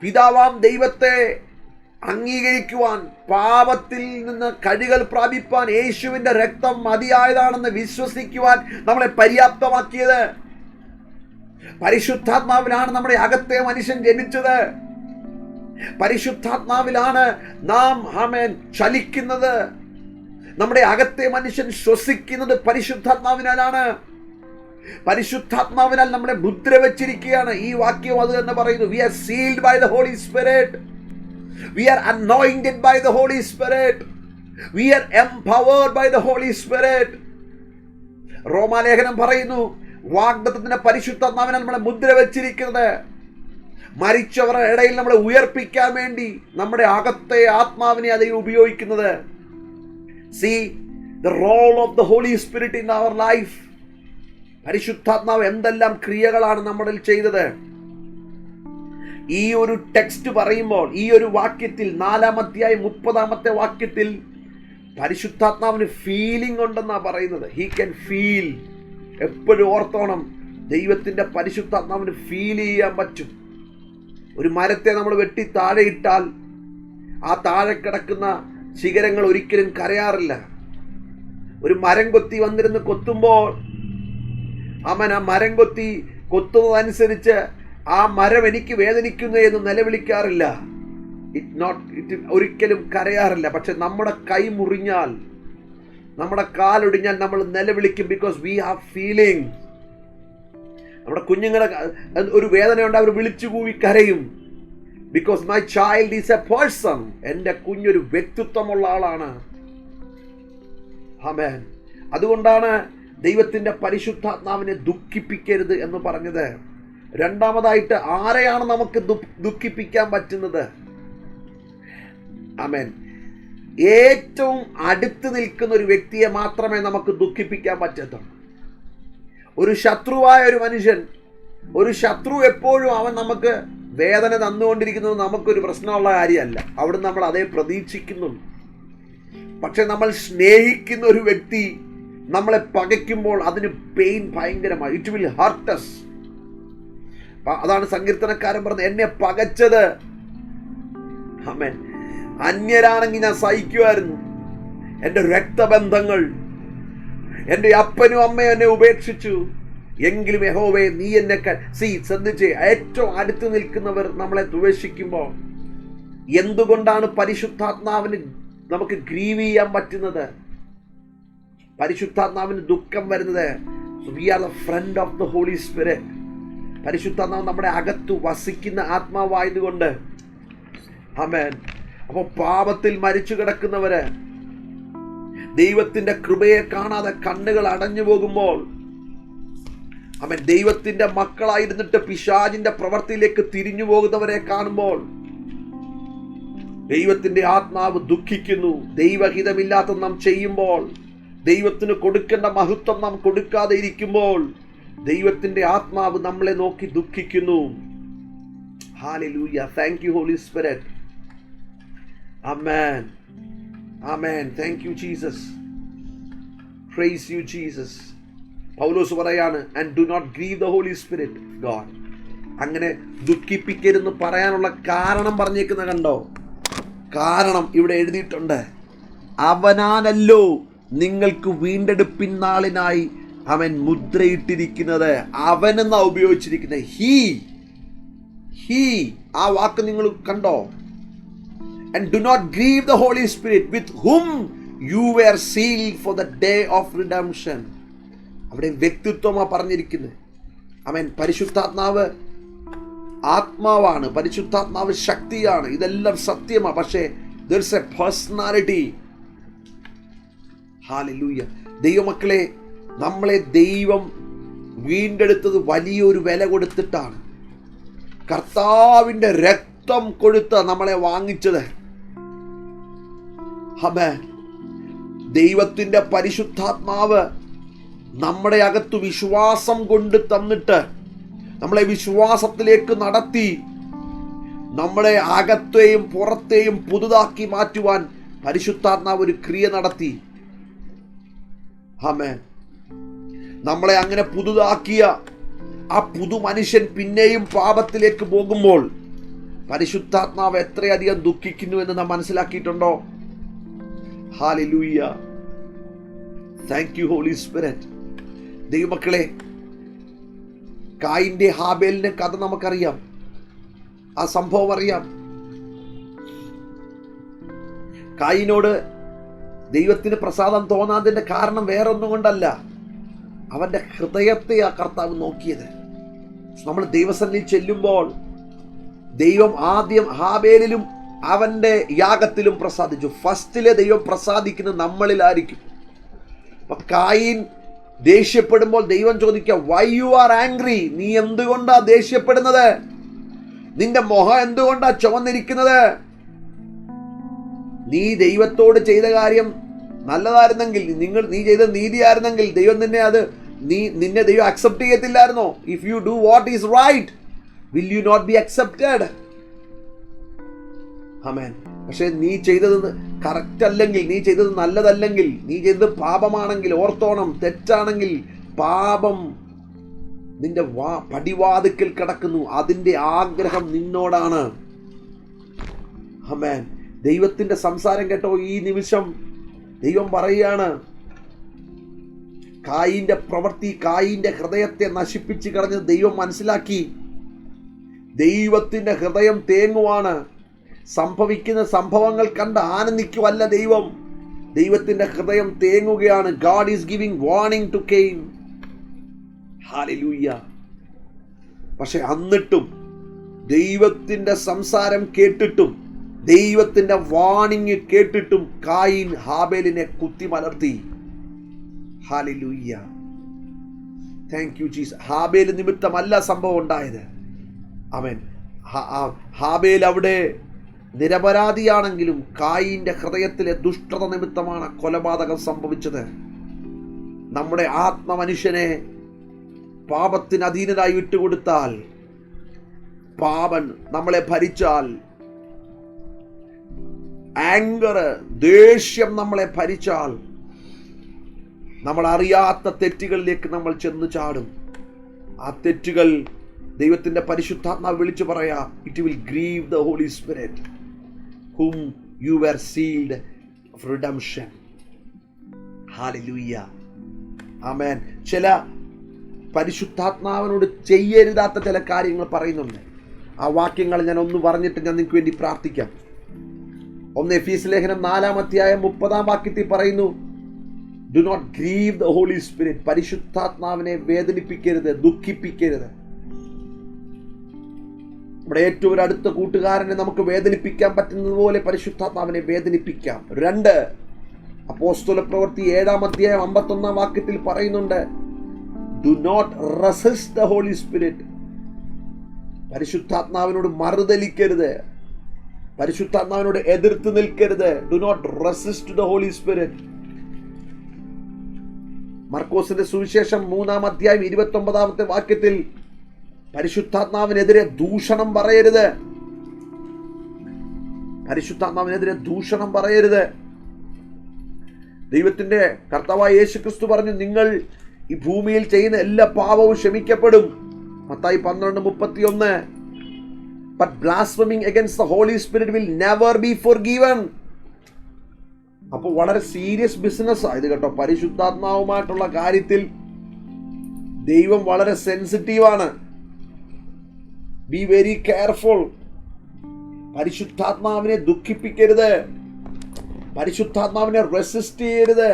പിതാവാം ദൈവത്തെ അംഗീകരിക്കുവാൻ, പാപത്തിൽ നിന്ന് കഴുകൽ പ്രാപിപ്പാൻ യേശുവിന്റെ രക്തം മതിയായതാണെന്ന് വിശ്വസിക്കുവാൻ നമ്മളെ പര്യാപ്തമാക്കിയത്. പരിശുദ്ധാത്മാവിലാണ് നമ്മുടെ അകത്തെ മനുഷ്യൻ ജനിച്ചത്. പരിശുദ്ധാത്മാവിലാണ് നാം ചലിക്കുന്നത്. നമ്മുടെ അകത്തെ മനുഷ്യൻ ശ്വസിക്കുന്നത് പരിശുദ്ധാത്മാവിനാലാണ്. പരിശുദ്ധാത്മാവിനാൽ നമ്മളെ മുദ്ര വെച്ചിരിക്കുകയാണ്. ഈ വാക്യം അത് എന്ന് പറയുന്നു. We are sealed by the Holy Spirit. We are anointed by the Holy Spirit. We are empowered by the Holy Spirit. റോമാലേഖനം പറയുന്നു, വാഗ്ദത്തത്തിന്റെ പരിശുദ്ധാത്മാവിനാൽ നമ്മളെ മുദ്ര വെച്ചിരിക്കുന്നത്. മരിച്ചവരുടെ ഇടയിൽ നമ്മളെ ഉയർപ്പിക്കാൻ വേണ്ടി നമ്മുടെ അകത്തെ ആത്മാവിനെ അത് ഉപയോഗിക്കുന്നത്. See the role of the Holy Spirit in our life. പരിശുദ്ധാത്മാവ് എന്തെല്ലാം ക്രിയകളാണ് നമ്മളിൽ ചെയ്തത്. ഈ ഒരു ടെക്സ്റ്റ് പറയുമ്പോൾ, ഈ ഒരു വാക്യത്തിൽ 4-ാം അധ്യായം 30-ാമത്തെ വാക്യത്തിൽ പരിശുദ്ധാത്മാവിന് ഫീലിംഗ് ഉണ്ടെന്നാ പറയുന്നത്. He can feel. എപ്പോഴും ഓർത്തോണം, ദൈവത്തിന്റെ പരിശുദ്ധാത്മാവിന് ഫീൽ ചെയ്യാൻ പറ്റും. ഒരു മരത്തെ നമ്മൾ വെട്ടി താഴെ ഇട്ടാൽ ആ താഴെ കിടക്കുന്ന ശിഖരങ്ങൾ ഒരിക്കലും കരയാറില്ല. ഒരു മരം കൊത്തി വന്നിരുന്ന് കൊത്തുമ്പോൾ ആ മരം കൊത്തി കൊത്തുന്നതനുസരിച്ച് ആ മരം എനിക്ക് വേദനിക്കുന്നു എന്ന് നിലവിളിക്കാറില്ല. ഇറ്റ് ഒരിക്കലും കരയാറില്ല. പക്ഷെ നമ്മുടെ കൈ മുറിഞ്ഞാൽ, നമ്മുടെ കാലൊടിഞ്ഞാൽ നമ്മൾ നിലവിളിക്കും. Because we have feeling. നമ്മുടെ കുഞ്ഞുങ്ങളെ ഒരു വേദനയുണ്ട്, അവർ വിളിച്ചു കൂവി കരയും. Because my child is a person. എൻ്റെ കുഞ്ഞൊരു വ്യക്തിത്വമുള്ള ആളാണ്. ആമേൻ. അതുകൊണ്ടാണ് ദൈവത്തിന്റെ പരിശുദ്ധാത്മാവിനെ ദുഃഖിപ്പിക്കരുത് എന്ന് പറഞ്ഞത്. രണ്ടാമതായിട്ട്, ആരെയാണ് നമുക്ക് ദുഃഖിപ്പിക്കാൻ പറ്റുന്നത്? ആമേൻ. ഏറ്റവും അടുത്ത് നിൽക്കുന്ന ഒരു വ്യക്തിയെ മാത്രമേ നമുക്ക് ദുഃഖിപ്പിക്കാൻ പറ്റത്തുള്ളൂ. ഒരു ശത്രുവായ ഒരു മനുഷ്യൻ, ഒരു ശത്രു എപ്പോഴും അവൻ നമുക്ക് വേദന തന്നുകൊണ്ടിരിക്കുന്നത് നമുക്കൊരു പ്രശ്നമുള്ള കാര്യമല്ല. അവിടെ നമ്മൾ അതേ പ്രതീക്ഷിക്കുന്നുള്ളൂ. പക്ഷെ നമ്മൾ സ്നേഹിക്കുന്ന ഒരു വ്യക്തി നമ്മളെ പകയ്ക്കുമ്പോൾ അതിന് പെയിൻ ഭയങ്കരമായി. It will hurt us. അതാണ് സങ്കീർത്തനക്കാരൻ പറഞ്ഞത്, എന്നെ പകച്ചത്. ആമേൻ. അന്യരാണെങ്കിൽ ഞാൻ സഹിക്കുമായിരുന്നു. എൻ്റെ രക്തബന്ധങ്ങൾ, എൻ്റെ അപ്പനും അമ്മയും എന്നെ ഉപേക്ഷിച്ചു. എങ്കിലും യഹോവേ നീ എന്നെ ശ്രദ്ധിച്ച്, ഏറ്റവും അടുത്ത് നിൽക്കുന്നവർ നമ്മളെ ദ്വേഷിക്കുമ്പോൾ എന്തുകൊണ്ടാണ് പരിശുദ്ധാത്മാവിന് നമുക്ക് ഗ്രീവ് ചെയ്യാൻ പറ്റുന്നത്? പരിശുദ്ധാത്മാവിന് ദുഃഖം വരുന്നത്? We are the friend of the Holy Spirit. പരിശുദ്ധാത്മാവ് നമ്മുടെ അകത്ത് വസിക്കുന്ന ആത്മാവായതുകൊണ്ട്. ആമേൻ. അപ്പോൾ പാപത്തിൽ മരിച്ചു കിടക്കുന്നവര്, ദൈവത്തിന്റെ കൃപയെ കാണാതെ കണ്ണുകൾ അടഞ്ഞു പോകുമ്പോൾ, ആമേൻ, ദൈവത്തിന്റെ മക്കളായിരുന്നിട്ട് പിശാചിന്റെ പ്രവൃത്തിയിലേക്ക് തിരിഞ്ഞു പോകുന്നവരെ കാണുമ്പോൾ ദൈവത്തിന്റെ ആത്മാവ് ദുഃഖിക്കുന്നു. ദൈവഹിതമില്ലാത്ത നാം ചെയ്യുമ്പോൾ, ദൈവത്തിന് കൊടുക്കേണ്ട മഹത്വം നാം കൊടുക്കാതെ ഇരിക്കുമ്പോൾ ദൈവത്തിന്റെ ആത്മാവ് നമ്മളെ നോക്കി ദുഃഖിക്കുന്നു. ഹല്ലേലൂയ. Thank you holy spirit. ആമേൻ. ആമേൻ. Thank you Jesus. Praise you Jesus. Paulose പറയാണ്, and do not grieve the holy spirit God. അങ്ങനെ ദുഃഖിപ്പിക്കരുതെന്ന് പറയാനുള്ള കാരണം പറഞ്ഞേക്കുന്ന കണ്ടോ? കാരണം ഇവിടെ എഴുതിയിട്ടുണ്ട്, അവനാണല്ലോ നിങ്ങൾക്ക് വീണ്ടെടുപ്പിൻ നാളിനായി അവൻ മുദ്രയിട്ടിരിക്കുന്നത്. അവനെന്നാ ഉപയോഗിച്ചിരിക്കുന്നത്. ഹീ ആ വാക്ക് നിങ്ങൾ കണ്ടോ? And do not grieve the Holy Spirit with whom you were sealed for the day of redemption. അവിടെ വ്യക്തിത്വമാ പറഞ്ഞിരിക്കുന്നത്. ആമേൻ. പരിശുദ്ധാത്മാവ് ആത്മാവാണ്, പരിശുദ്ധാത്മാവ് ശക്തിയാണ്, ഇതെല്ലാം സത്യമാണ്. പക്ഷേ there is a personality. Hallelujah. ദൈവമക്കളെ, നമ്മളെ ദൈവം വീണ്ടെടുത്തത് വലിയൊരു വില കൊടുത്തിട്ടാണ്. കർത്താവിൻ്റെ രക്തം കൊടുത്ത് നമ്മളെ വാങ്ങിച്ചത്. ആമേൻ. ദൈവത്തിൻ്റെ പരിശുദ്ധാത്മാവ് നമ്മുടെ അകത്ത് വിശ്വാസം കൊണ്ട് തന്നിട്ട് നമ്മളെ വിശ്വാസത്തിലേക്ക് നടത്തി നമ്മളെ അകത്തെയും പുറത്തെയും പുതുതാക്കി മാറ്റുവാൻ പരിശുദ്ധാത്മാവ് ഒരു ക്രിയ നടത്തി. ആമേൻ. നമ്മളെ അങ്ങനെ പുതുതാക്കിയ ആ പുതു മനുഷ്യൻ പിന്നെയും പാപത്തിലേക്ക് പോകുമ്പോൾ പരിശുദ്ധാത്മാവ് എത്രയധികം ദുഃഖിക്കുന്നു എന്ന് നാം മനസ്സിലാക്കിയിട്ടുണ്ടോ? ഹല്ലേലൂയ. Thank you holy spirit. ദൈവമക്കളെ, കായിന്റെ ഹാബേലിന്റെ കഥ നമുക്കറിയാം. ആ സംഭവം അറിയാം. കായിനോട് ദൈവത്തിന് പ്രസാദം തോന്നാതിന്റെ കാരണം വേറൊന്നും കൊണ്ടല്ല, അവന്റെ ഹൃദയത്തെ ആ കർത്താവ് നോക്കിയത്. നമ്മൾ ദൈവസന്നിധിയിൽ ചെല്ലുമ്പോൾ ദൈവം ആദ്യം ഹാബേലിലും അവന്റെ യാഗത്തിലും പ്രസാദിച്ചു. ഫസ്റ്റിലെ ദൈവം പ്രസാദിക്കുന്നത് നമ്മളിലായിരിക്കും. അപ്പൊ കായിൻ ദേഷ്യപ്പെടുമ്പോൾ ദൈവം ചോദിക്കുക, വൈ യു ആർ ആംഗ്രി? നീ എന്തുകൊണ്ടാ ദേഷ്യപ്പെടുന്നത്? നിന്റെ മുഖം എന്തുകൊണ്ടാ ചുവന്നിരിക്കുന്നത്? നീ ദൈവത്തോട് ചെയ്ത കാര്യം നല്ലതായിരുന്നെങ്കിൽ, നീ ചെയ്ത നീതിയായിരുന്നെങ്കിൽ ദൈവം നിന്നെ ദൈവം അക്സെപ്റ്റ് ചെയ്യത്തില്ലായിരുന്നോ? If you do what is right, will you not be accepted? ആമേൻ. പക്ഷെ നീ ചെയ്തത് കറക്റ്റ് അല്ലെങ്കിൽ, നീ ചെയ്തത് നല്ലതല്ലെങ്കിൽ, നീ ചെയ്തത് പാപമാണെങ്കിൽ ഓർത്തോണം, തെറ്റാണെങ്കിൽ പാപം നിന്റെ പടിവാതിക്കൽ കിടക്കുന്നു. അതിന്റെ ആഗ്രഹം നിന്നോടാണ്. ആമേൻ. ദൈവത്തിന്റെ സംസാരം കേട്ടോ ഈ നിമിഷം ദൈവം പറയുകയാണ്, കായിന്റെ പ്രവൃത്തി, കായിന്റെ ഹൃദയത്തെ നശിപ്പിച്ച് കളഞ്ഞത് ദൈവം മനസ്സിലാക്കി. ദൈവത്തിന്റെ ഹൃദയം തേങ്ങുവാണ്. സംഭവിക്കുന്ന സംഭവങ്ങൾ കണ്ട് ആനന്ദിക്കുവല്ല ദൈവം. ദൈവത്തിന്റെ ഹൃദയം തേങ്ങുകയാണ്. God is giving warning to Cain. ഹല്ലേലൂയ. പക്ഷെ എന്നിട്ടും ദൈവത്തിന്റെ സംസാരം കേട്ടിട്ടും, ദൈവത്തിന്റെ വാണിംഗ് കേട്ടിട്ടും കായിൻ ഹാബേലിനെ കുത്തിമലർത്തി. ഹല്ലേലൂയ. Thank you Jesus. ഹാബേൽ നിമിത്തമല്ല സംഭവം ഉണ്ടായത്. ആമേൻ. ഹാബേൽ അവിടെ നിരപരാധിയാണെങ്കിലും കായിന്റെ ഹൃദയത്തിലെ ദുഷ്ടത നിമിത്തമാണ് കൊലപാതകം സംഭവിച്ചത്. നമ്മുടെ ആത്മമനുഷ്യനെ പാപത്തിന് അധീനനായി വിട്ടുകൊടുത്താൽ, പാപം നമ്മളെ ഭരിച്ചാൽ, ആംഗർ, ദേഷ്യം നമ്മളെ ഭരിച്ചാൽ, നമ്മൾ അറിയാത്ത തെറ്റുകളിലേക്ക് നമ്മൾ ചെന്ന് ചാടും. ആ തെറ്റുകൾ ദൈവത്തിന്റെ പരിശുദ്ധാത്മാവ് വിളിച്ചു പറയാ, it will grieve the holy Spirit whom you were sealed of redemption. Hallelujah. Amen. ചില പരിശുദ്ധാത്മാവിനോട് ചെയ്യരുതാത്ത ചില കാര്യങ്ങൾ പറയുന്നുണ്ട്. ആ വാക്യങ്ങൾ ഞാൻ ഒന്ന് പറഞ്ഞിട്ട് ഞാൻ നിങ്ങൾക്ക് വേണ്ടി പ്രാർത്ഥിക്കാം. ഒന്ന് എഫീസ് ലേഖനം 4-ാം അധ്യായം 30-ാം വാക്യത്തിൽ പറയുന്നു, do not grieve the holy spirit. പരിശുദ്ധാത്മാവിനെ വേദനിപ്പിക്കരുത്, ദുഃഖിപ്പിക്കരുത്. നമ്മുടെ ഏറ്റവും ഒരു അടുത്ത കൂട്ടുകാരനെ നമുക്ക് വേദനിപ്പിക്കാൻ പറ്റുന്നത് പോലെ പരിശുദ്ധാത്മാവിനെ വേദനിപ്പിക്കാം. 2 അപ്പോസ്തല പ്രവൃത്തി 7-ാം അധ്യായം 51-ാം വാക്യത്തിൽ പറയുന്നുണ്ട്, do not resist the holy spirit. പരിശുദ്ധാത്മാവിനോട് മറുതലിക്കരുത്, പരിശുദ്ധാത്മാവിനോട് എതിർത്ത് നിൽക്കരുത്. Do not resist the holy spirit. മർക്കോസിന്റെ സുവിശേഷം 3-ാം അധ്യായം 29-ാമത്തെ വാക്യത്തിൽ പരിശുദ്ധാത്മാവിനെതിരെ ദൂഷണം പറയരുത്. പരിശുദ്ധാത്മാവിനെതിരെ ദൂഷണം പറയരുത്. ദൈവത്തിന്റെ കർത്താവായ യേശുക്രിസ്തു പറഞ്ഞു, നിങ്ങൾ ഈ ഭൂമിയിൽ ചെയ്യുന്ന എല്ലാ പാപവും ക്ഷമിക്കപ്പെടും. Mathai 12:31. But blaspheming against the Holy Spirit will never be forgiven. അപ്പോൾ വളരെ സീരിയസ് ബിസിനസ് ആയത് കേട്ടോ. പരിശുദ്ധാത്മാവുമായിട്ടുള്ള കാര്യത്തിൽ ദൈവം വളരെ സെൻസിറ്റീവാണ്. B very careful. പരിശുദ്ധാത്മാവിനെ ദുഃഖിപ്പിക്കരുത്, പരിശുദ്ധാത്മാവിനെ റെസിസ്റ്റ് ചെയ്യരുത്.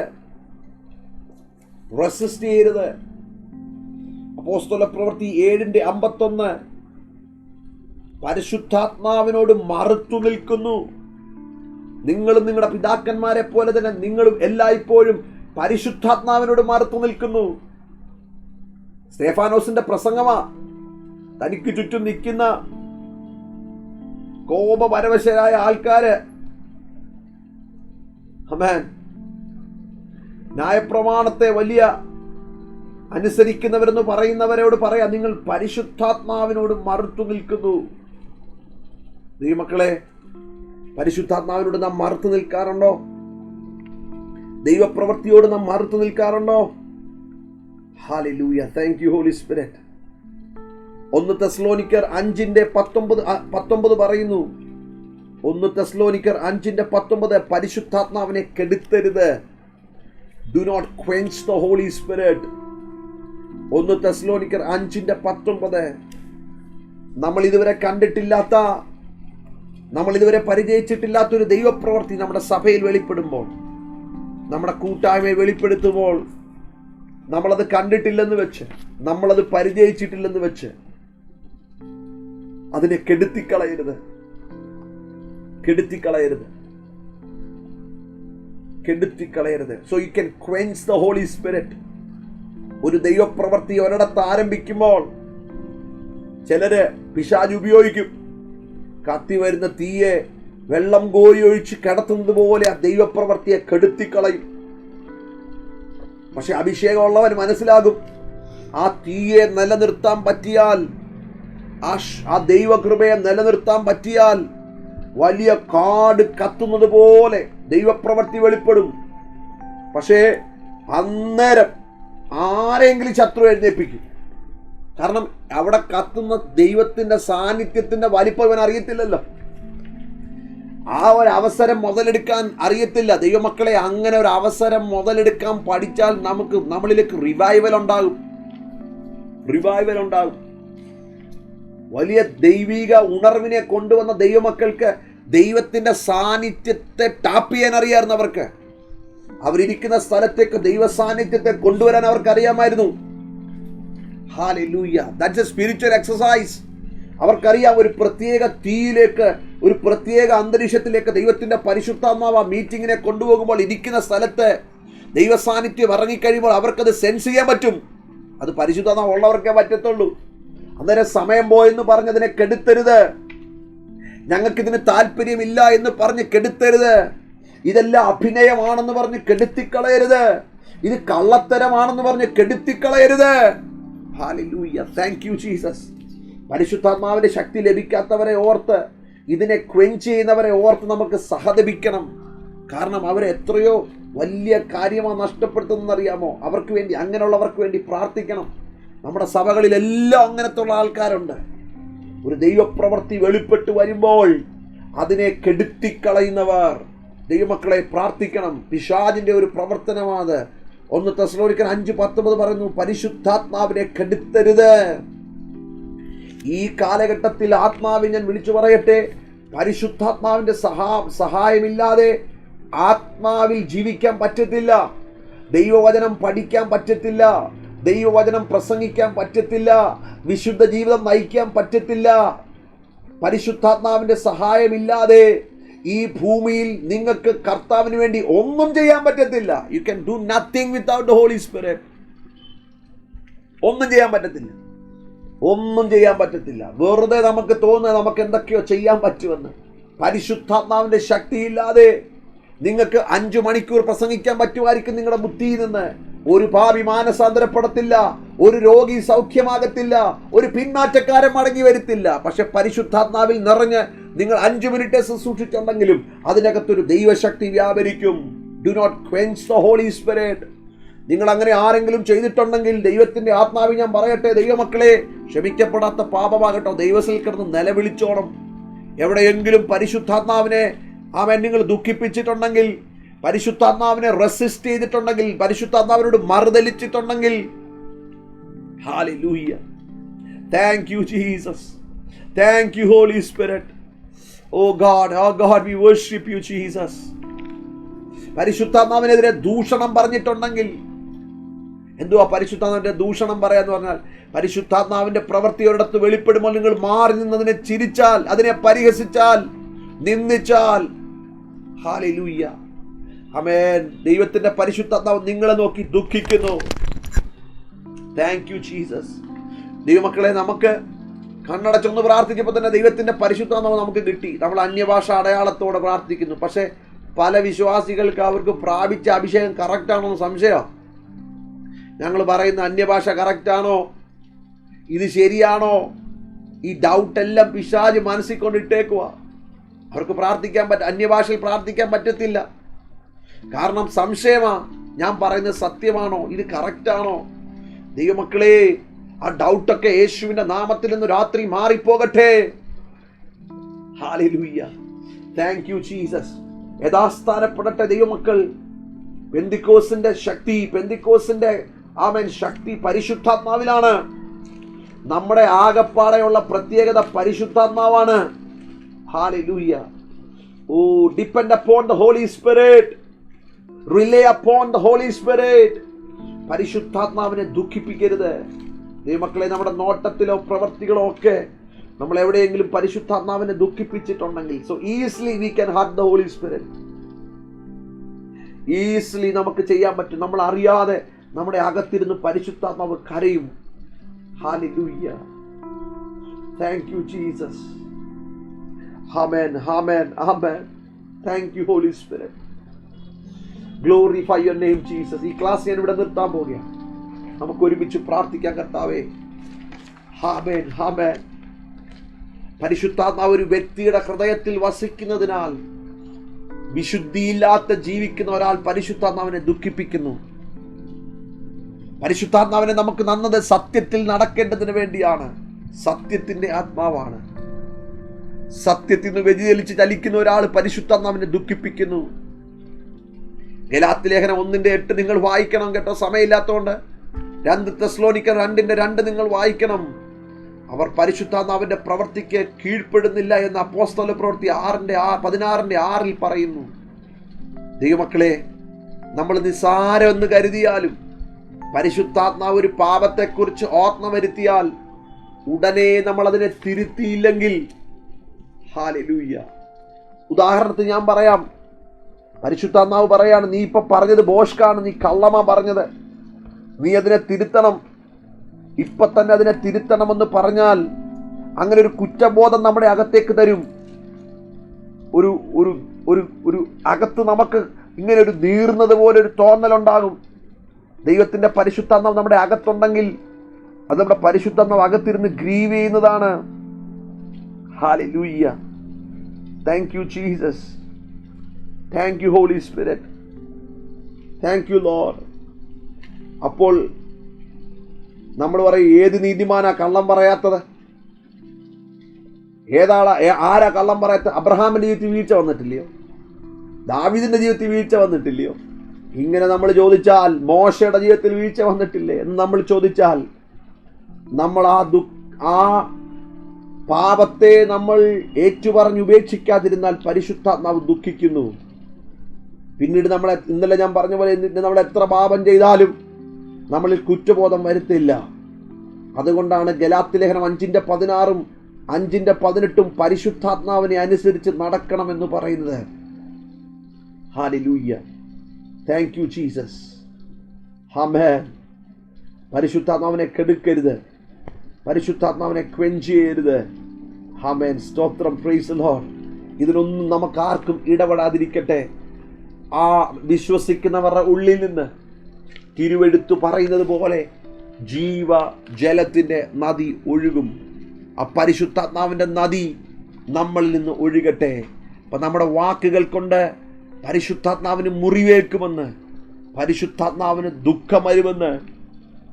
അപ്പോസ്തല പ്രവൃത്തി 7:51 പരിശുദ്ധാത്മാവിനോട് മറുത്തു നിൽക്കുന്നു. നിങ്ങളും നിങ്ങളുടെ പിതാക്കന്മാരെ പോലെ തന്നെ നിങ്ങളും എല്ലായ്പ്പോഴും പരിശുദ്ധാത്മാവിനോട് മറുത്തു നിൽക്കുന്നു. സ്തേഫാനോസിന്റെ പ്രസംഗമാ. തനിക്ക് ചുറ്റും നിൽക്കുന്ന കോപപരവശരായ ആൾക്കാര്, ആമേൻ, ന്യായപ്രമാണത്തെ വലിയ അനുസരിക്കുന്നവരെന്ന് പറയുന്നവരോട് പറയാം, നിങ്ങൾ പരിശുദ്ധാത്മാവിനോട് മറുത്തു നിൽക്കുന്നു. ദൈവമക്കളെ, പരിശുദ്ധാത്മാവിനോട് നാം മറുത്തു നിൽക്കാറുണ്ടോ? ദൈവപ്രവൃത്തിയോട് നാം മറുത്തു നിൽക്കാറുണ്ടോ? ഹല്ലേലൂയ, താങ്ക് യു ഹോളി സ്പിരിറ്റ്. 1 തെസ്സലോനിക്കർ 5:19 പറയുന്നു. 1 തെസ്സലോനിക്കർ 5:19, പരിശുദ്ധാത്മാവിനെ കെടുത്തരുത്. Do not quench the holy spirit. 1 തെസ്സലോനിക്കർ 5:19. നമ്മൾ ഇതുവരെ കണ്ടിട്ടില്ലാത്ത, നമ്മൾ ഇതുവരെ പരിചയിച്ചിട്ടില്ലാത്തൊരു ദൈവപ്രവൃത്തി നമ്മുടെ സഭയിൽ വെളിപ്പെടുമ്പോൾ, നമ്മുടെ കൂട്ടായ്മയിൽ വെളിപ്പെടുത്തുമ്പോൾ, നമ്മളത് കണ്ടിട്ടില്ലെന്ന് വെച്ച്, നമ്മളത് പരിചയിച്ചിട്ടില്ലെന്ന് വെച്ച് അതിനെ കെടുത്തിക്കളയരുത്. So you can quench the holy spirit. ഒരു ദൈവപ്രവൃത്തി ഒരിടത്ത് ആരംഭിക്കുമ്പോൾ ചിലര് പിശാച് ഉപയോഗിക്കും. കത്തി വരുന്ന തീയെ വെള്ളം കോരി ഒഴിച്ച് കിടത്തുന്നത് പോലെ ആ ദൈവപ്രവൃത്തിയെ കെടുത്തിക്കളയും. പക്ഷെ അഭിഷേകമുള്ളവൻ മനസ്സിലാകും, ആ തീയെ നിലനിർത്താൻ പറ്റിയാൽ, ആ ദൈവകൃപയെ നിലനിർത്താൻ പറ്റിയാൽ വലിയ കാട് കത്തുന്നത് പോലെ ദൈവപ്രവൃത്തി വെളിപ്പെടും. പക്ഷേ അന്നേരം ആരെങ്കിലും ശത്രു എഴുന്നേൽപ്പിക്കും. കാരണം അവിടെ കത്തുന്ന ദൈവത്തിന്റെ സാന്നിധ്യത്തിന്റെ വലിപ്പം ഇവൻ അറിയത്തില്ലല്ലോ. ആ ഒരു അവസരം മുതലെടുക്കാൻ അറിയത്തില്ല. ദൈവമക്കളെ, അങ്ങനെ ഒരു അവസരം മുതലെടുക്കാൻ പഠിച്ചാൽ നമ്മളിലേക്ക് റിവൈവൽ ഉണ്ടാകും. വലിയ ദൈവിക ഉണർവിനെ കൊണ്ടുവന്ന ദൈവമക്കൾക്ക് ദൈവത്തിന്റെ സാന്നിധ്യത്തെ ടാപ്പ് ചെയ്യാൻ അറിയാമായിരുന്നു. അവർക്ക് അവരിയ്ക്കുന്ന സ്ഥലത്തേക്ക് ദൈവ സാന്നിധ്യത്തെ കൊണ്ടുവരാൻ അവർക്ക് അറിയാമായിരുന്നു. Hallelujah, that's A spiritual exercise. അവർക്കറിയാം, ഒരു പ്രത്യേക തീയിലേക്ക്, ഒരു പ്രത്യേക അന്തരീക്ഷത്തിലേക്ക് ദൈവത്തിന്റെ പരിശുദ്ധാത്മാവ് മീറ്റിങ്ങിനെ കൊണ്ടുപോകുമ്പോൾ ഇരിക്കുന്ന സ്ഥലത്ത് ദൈവ സാന്നിധ്യം ഇറങ്ങിക്കഴിയുമ്പോൾ അവർക്കത് സെൻസ് ചെയ്യാൻ പറ്റും. അത് പരിശുദ്ധാത്മാവ് ഉള്ളവർക്കേ പറ്റത്തുള്ളൂ. അന്നേരം സമയം പോയെന്ന് പറഞ്ഞതിനെ കെടുത്തരുത്. ഞങ്ങൾക്കിതിന് താല്പര്യമില്ല എന്ന് പറഞ്ഞ് കെടുത്തരുത്. ഇതെല്ലാം അഭിനയമാണെന്ന് പറഞ്ഞ് കെടുത്തിക്കളയരുത്. ഇത് കള്ളത്തരമാണെന്ന് പറഞ്ഞ് കെടുത്തിക്കളയരുത്. ഹല്ലേലൂയ, താങ്ക് യു ജീസസ്. പരിശുദ്ധാത്മാവിന്റെ ശക്തി ലഭിക്കാത്തവരെ ഓർത്ത്, ഇതിനെ ക്വെൻച്ച് ചെയ്യുന്നവരെ ഓർത്ത് നമുക്ക് സഹതപിക്കണം. കാരണം അവരെ എത്രയോ വലിയ കാര്യമാണ് നഷ്ടപ്പെടുത്തുന്നറിയാമോ? അവർക്ക് വേണ്ടി, അങ്ങനെയുള്ളവർക്ക് വേണ്ടി പ്രാർത്ഥിക്കണം. നമ്മുടെ സഭകളിലെല്ലാം അങ്ങനത്തെ ഉള്ള ആൾക്കാരുണ്ട്. ഒരു ദൈവപ്രവൃത്തി വെളിപ്പെട്ട് വരുമ്പോൾ അതിനെ കെടുത്തിക്കളയുന്നവർ. ദൈവമക്കളെ, പ്രാർത്ഥിക്കണം. പിശാചിന്റെ ഒരു പ്രവർത്തനമാണ്. 1 തെസ്സലോനിക്കർ 5:19 പറയുന്നു, പരിശുദ്ധാത്മാവിനെ കെടുത്തരുത്. ഈ കാലഘട്ടത്തിൽ ആത്മാവിനെ ഞാൻ വിളിച്ചു പറയട്ടെ, പരിശുദ്ധാത്മാവിന്റെ സഹായമില്ലാതെ ആത്മാവിൽ ജീവിക്കാൻ പറ്റത്തില്ല. ദൈവവചനം പഠിക്കാൻ പറ്റത്തില്ല. ദൈവവചനം പ്രസംഗിക്കാൻ പറ്റത്തില്ല. വിശുദ്ധ ജീവിതം നയിക്കാൻ പറ്റത്തില്ല. പരിശുദ്ധാത്മാവിന്റെ സഹായമില്ലാതെ ഈ ഭൂമിയിൽ നിങ്ങൾക്ക് കർത്താവിന് വേണ്ടി ഒന്നും ചെയ്യാൻ പറ്റത്തില്ല. You can do nothing without the holy Spirit. ഒന്നും ചെയ്യാൻ പറ്റത്തില്ല. വെറുതെ നമുക്ക് തോന്നുന്നത് നമുക്ക് എന്തൊക്കെയോ ചെയ്യാൻ പറ്റുമെന്ന്. പരിശുദ്ധാത്മാവിന്റെ ശക്തിയില്ലാതെ നിങ്ങൾക്ക് 5 മണിക്കൂർ പ്രസംഗിക്കാൻ പറ്റുമായിരിക്കും നിങ്ങളുടെ ബുദ്ധിയിൽ നിന്ന്. ഒരു പാപി മാനസാന്തരപ്പെടത്തില്ല, ഒരു രോഗി സൗഖ്യമാകത്തില്ല, ഒരു പിന്മാറ്റക്കാരൻ മടങ്ങി വരത്തില്ല. പക്ഷെ പരിശുദ്ധാത്മാവിൽ നിറഞ്ഞ് നിങ്ങൾ 5 മിനിറ്റ് ശുശ്രൂഷിച്ചുണ്ടെങ്കിലും അതിനകത്തൊരു ദൈവശക്തി വ്യാപരിക്കും. Do not quench the holy spirit. നിങ്ങൾ അങ്ങനെ ആരെങ്കിലും ചെയ്തിട്ടുണ്ടെങ്കിൽ ദൈവത്തിന്റെ ആത്മാവിൽ ഞാൻ പറയട്ടെ, ദൈവമക്കളെ, ക്ഷമിക്കപ്പെടാത്ത പാപമാകട്ടോ, ദൈവത്തിൽ കിടന്ന് നിലവിളിച്ചോണം. എവിടെയെങ്കിലും പരിശുദ്ധാത്മാവിനെ നിങ്ങൾ ദുഃഖിപ്പിച്ചിട്ടുണ്ടെങ്കിൽ, പരിശുദ്ധാത്മാവിനെ റെസിസ്റ്റ് ചെയ്തിട്ടുണ്ടെങ്കിൽ, പരിശുദ്ധാത്മാവിനോട് മറുതലിച്ചിട്ടുണ്ടെങ്കിൽ, ഹല്ലേലൂയ, thank you Jesus, thank you holy spirit. Oh God, we worship you Jesus. പരിശുദ്ധാത്മാവിനെതിരെ ദൂഷണം പറഞ്ഞിട്ടുണ്ടെങ്കിൽ, എന്തുവാ പരിശുദ്ധാത്മാവിന്റെ ദൂഷണം പറയാന്ന് പറഞ്ഞാൽ, പരിശുദ്ധാത്മാവിന്റെ പ്രവൃത്തി ഒരിടത്ത് വെളിപ്പെടുമ്പോൾ നിങ്ങൾ മാറി നിന്നതിനെ ചിരിച്ചാൽ, അതിനെ പരിഹസിച്ചാൽ, നിന്ദിച്ചാൽ, ഹല്ലേലൂയ, ആമേൻ. ദൈവത്തിന്റെ പരിശുദ്ധാത്മാവ് നിങ്ങളെ നോക്കി ദുഃഖിക്കുന്നു. Thank you Jesus. ദൈവമക്കളെ, നമുക്ക് കണ്ണടച്ചൊന്ന് പ്രാർത്ഥിച്ചപ്പോൾ തന്നെ ദൈവത്തിന്റെ പരിശുദ്ധാത്മാവ് നമുക്ക് കിട്ടി. നമ്മൾ അന്യഭാഷ അടയാളത്തോടെ പ്രാർത്ഥിക്കുന്നു. പക്ഷെ പല വിശ്വാസികൾക്ക് അവർക്ക് പ്രാപിച്ച അഭിഷേകം കറക്റ്റാണോ എന്ന് സംശയം. ഞങ്ങൾ പറയുന്ന അന്യഭാഷ കറക്റ്റാണോ, ഇത് ശരിയാണോ, ഈ ഡൗട്ടെല്ലാം പിശാച് മനസ്സിൽ കൊണ്ടിട്ടേക്കുക. അവർക്ക് അന്യഭാഷയിൽ പ്രാർത്ഥിക്കാൻ പറ്റത്തില്ല. കാരണം സംശയമാ, ഞാൻ പറയുന്നത് സത്യമാണോ, ഇത് കറക്റ്റാണോ? ദൈവമക്കളെ, ആ ഡൗട്ടൊക്കെ യേശുവിന്റെ നാമത്തിൽ നിന്ന് രാത്രി മാറിപ്പോകട്ടെ. ഹല്ലേലൂയ, താങ്ക് യു ജീസസ്. യഥാസ്ഥാനപ്പെടട്ടെ ദൈവമക്കൾ. പെന്തിക്കോസിന്റെ ശക്തി പരിശുദ്ധാത്മാവിലാണ്. നമ്മുടെ ആകപ്പാടെയുള്ള പ്രത്യേകത പരിശുദ്ധാത്മാവാണ്. ഹല്ലേലൂയ. Depend upon the holy spirit, rely upon the holy spirit. പരിശുദ്ധാത്മാവിനെ ദുഃഖിപ്പിക്കരുത് ദൈവമക്കളെ. നമ്മുടെ നോട്ടത്തിലോ പ്രവർത്തികളോ ഒക്കെ നമ്മൾ എവിടെയെങ്കിലും പരിശുദ്ധാത്മാവിനെ ദുഃഖിപ്പിച്ചിട്ടുണ്ടെങ്കിൽ, so easily we can hurt the holy spirit. Easily നമുക്ക് ചെയ്യാൻ പറ്റും. നമ്മൾ അറിയാതെ നമ്മുടെ അകത്തിരുന്ന് പരിശുദ്ധാത്മാവ് കരയും. ഹല്ലേലൂയ, താങ്ക് യു ജീസസ്. ആമേൻ, ആമേൻ, ആമേൻ. Thank you holy spirit. Glorify your name Jesus. ഈ ക്ലാസ് ഞാൻ ഇവിടെ നിർത്താൻ പോവുകയാണ്. നമുക്ക് ഒരുമിച്ച് പ്രാർത്ഥിക്കാൻ. കർത്താവേ, ആമേൻ, ആമേൻ. പരിശുദ്ധാത്മാവ് ഒരു വ്യക്തിയുടെ ഹൃദയത്തിൽ വസിക്കുന്നതിനാൽ വിശുദ്ധിയില്ലാത്ത ജീവിക്കുന്ന ഒരാൾ പരിശുദ്ധാത്മാവിനെ ദുഃഖിപ്പിക്കുന്നു. പരിശുദ്ധാത്മാവിനെ നമുക്ക് നന്നത് സത്യത്തിൽ നടക്കേണ്ടതിന് വേണ്ടിയാണ്. സത്യത്തിന്റെ ആത്മാവാണ്. സത്യത്തിൽ നിന്ന് വ്യതിചലിച്ച് ചലിക്കുന്ന ഒരാൾ പരിശുദ്ധാത്മാവിനെ ദുഃഖിപ്പിക്കുന്നു. ഗലാത്യ ലേഖനം 1:8 നിങ്ങൾ വായിക്കണം കേട്ടോ, സമയമില്ലാത്തതുകൊണ്ട്. 2 തെസ്സലോനിക്കർ 2:2 നിങ്ങൾ വായിക്കണം. അവർ പരിശുദ്ധാത്മാവിന്റെ പ്രവൃത്തിക്ക് കീഴ്പ്പെടുന്നില്ല എന്ന് അപ്പോസ്തല പ്രവൃത്തി 16:6 പറയുന്നു. ദൈവമക്കളെ, നമ്മൾ നിസ്സാരമെന്ന് കരുതിയാലും പരിശുദ്ധാത്മാവ് ഒരു പാപത്തെക്കുറിച്ച് ഓർമ്മ വരുത്തിയാൽ ഉടനെ നമ്മൾ അതിനെ തിരുത്തിയില്ലെങ്കിൽ, ഹല്ലേലൂയ. ഉദാഹരണത്തിന് ഞാൻ പറയാം. പരിശുദ്ധാത്മാവ് പറയാണ്, നീ ഇപ്പൊ പറഞ്ഞത് ബോഷ്കാണ്, നീ കള്ളമാ പറഞ്ഞത്, നീ അതിനെ തിരുത്തണം, ഇപ്പൊ തന്നെ അതിനെ തിരുത്തണമെന്ന് പറഞ്ഞാൽ അങ്ങനെ ഒരു കുറ്റബോധം നമ്മുടെ അകത്തേക്ക് തരും. ഒരു ഒരു ഒരു ഒരു അകത്ത് നമുക്ക് ഇങ്ങനെ ഒരു നീർന്നത് പോലെ ഒരു തോന്നലുണ്ടാകും. ദൈവത്തിന്റെ പരിശുദ്ധാത്മാവ് നമ്മുടെ അകത്തുണ്ടെങ്കിൽ അത് നമ്മുടെ പരിശുദ്ധാത്മാവ് അകത്തിരുന്ന് ഗ്രീവ് ചെയ്യുന്നതാണ്. Hallelujah, thank you Jesus. Thank you holy Spirit. Thank you Lord. അപ്പോൾ നമ്മൾ പറയും, ഏത് നീതിമാനാ കള്ളം പറയാത്തത്? ആരാ കള്ളം പറയാത്ത? അബ്രഹാമിന്റെ ജീവിതത്തിൽ വീഴ്ച വന്നിട്ടില്ലയോ? ദാവീദിന്റെ ജീവിതത്തിൽ വീഴ്ച വന്നിട്ടില്ലയോ? ഇങ്ങനെ നമ്മൾ ചോദിച്ചാൽ മോശയുടെ ജീവിതത്തിൽ വീഴ്ച വന്നിട്ടില്ലേ എന്ന് നമ്മൾ ചോദിച്ചാൽ, നമ്മൾ ആ പാപത്തെ നമ്മൾ ഏറ്റുപറഞ്ഞ് ഉപേക്ഷിക്കാതിരുന്നാൽ പരിശുദ്ധാത്മാവ് ദുഃഖിക്കുന്നു. പിന്നീട് ഇന്നലെ ഞാൻ പറഞ്ഞ പോലെ നമ്മൾ എത്ര പാപം ചെയ്താലും നമ്മളിൽ കുറ്റബോധം വരുത്തില്ല. അതുകൊണ്ടാണ് ഗലാത്യ ലേഖനം 5:16 5:18 പരിശുദ്ധാത്മാവിനെ അനുസരിച്ച് നടക്കണമെന്ന് പറയുന്നത്. ഹല്ലേലൂയ, താങ്ക് യു ജീസസ്. ആമേൻ. പരിശുദ്ധാത്മാവിനെ കെടുക്കരുത്, പരിശുദ്ധാത്മാവിനെ ക്വെഞ്ച് ചെയ്യരുത്. ആമേൻ, സ്തോത്രം, പ്രൈസ് ദി ലോർഡ്. ഇതിനൊന്നും നമുക്ക് ആർക്കും ഇടപെടാതിരിക്കട്ടെ. ആ വിശ്വസിക്കുന്നവരുടെ ഉള്ളിൽ നിന്ന് തിരുവെടുത്തു പറയുന്നത് പോലെ ജീവജലത്തിന്റെ നദി ഒഴുകും. ആ പരിശുദ്ധാത്മാവിന്റെ നദി നമ്മളിൽ നിന്ന് ഒഴുകട്ടെ. അപ്പം നമ്മുടെ വാക്കുകൾ കൊണ്ട് പരിശുദ്ധാത്മാവിന് മുറിവേൽക്കുമെന്ന്, പരിശുദ്ധാത്മാവിന് ദുഃഖം വരുമെന്ന്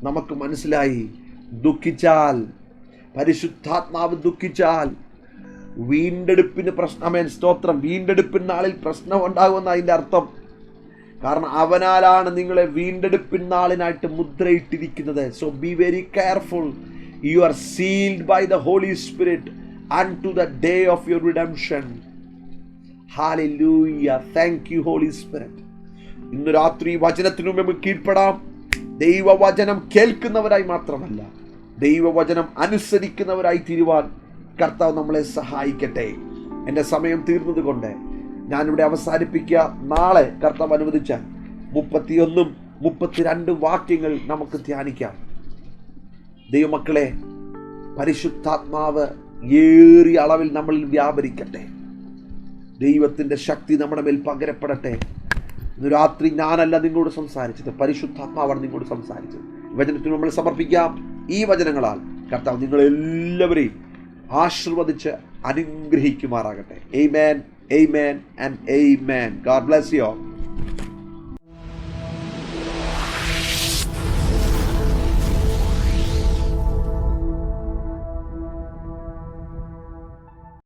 നമുക്ക് മനസ്സിലായി. പരിശുദ്ധാത്മാവ് ദുഃഖിച്ചാൽ വീണ്ടെടുപ്പിന് പ്രശ്നം. സ്തോത്രം. വീണ്ടെടുപ്പിന് നാളിൽ പ്രശ്നം ഉണ്ടാകുമെന്ന് അതിൻ്റെ അർത്ഥം. കാരണം അവനാലാണ് നിങ്ങളെ വീണ്ടെടുപ്പിൻ നാളിനായിട്ട് മുദ്രയിട്ടിരിക്കുന്നത്. So be very careful. You are sealed by the holy spirit unto the day of your redemption. Hallelujah. Thank you Holy Spirit. ഇന്ന് രാത്രി വചനത്തിനു മുമ്പ് കീഴ്പ്പെടാം. ദൈവവചനം കേൾക്കുന്നവരായി മാത്രമല്ല, ദൈവവചനം അനുസരിക്കുന്നവരായി തീരുവാൻ കർത്താവ് നമ്മളെ സഹായിക്കട്ടെ. എൻ്റെ സമയം തീർന്നത് കൊണ്ട് ഞാനിവിടെ അവസാനിപ്പിക്കുക. നാളെ കർത്താവ് അനുവദിച്ചാൽ 31 32 വാക്യങ്ങൾ നമുക്ക് ധ്യാനിക്കാം. ദൈവമക്കളെ, പരിശുദ്ധാത്മാവ് ഏറിയ അളവിൽ നമ്മളിൽ വ്യാപരിക്കട്ടെ. ദൈവത്തിൻ്റെ ശക്തി നമ്മുടെ മേൽ പകരപ്പെടട്ടെ. ഇന്ന് രാത്രി ഞാനല്ല നിങ്ങളോട് സംസാരിച്ചത്, പരിശുദ്ധാത്മാവാണ് നിങ്ങളോട് സംസാരിച്ചത്. വചനത്തിന് നമ്മൾ സമർപ്പിക്കാം. ഈ വചനങ്ങളാൽ കർത്താവ് നിങ്ങളെല്ലാവരെയും ആശീർവദിച്ച് അനുഗ്രഹിക്കുമാറാകട്ടെ. Amen, amen and amen. God bless you all.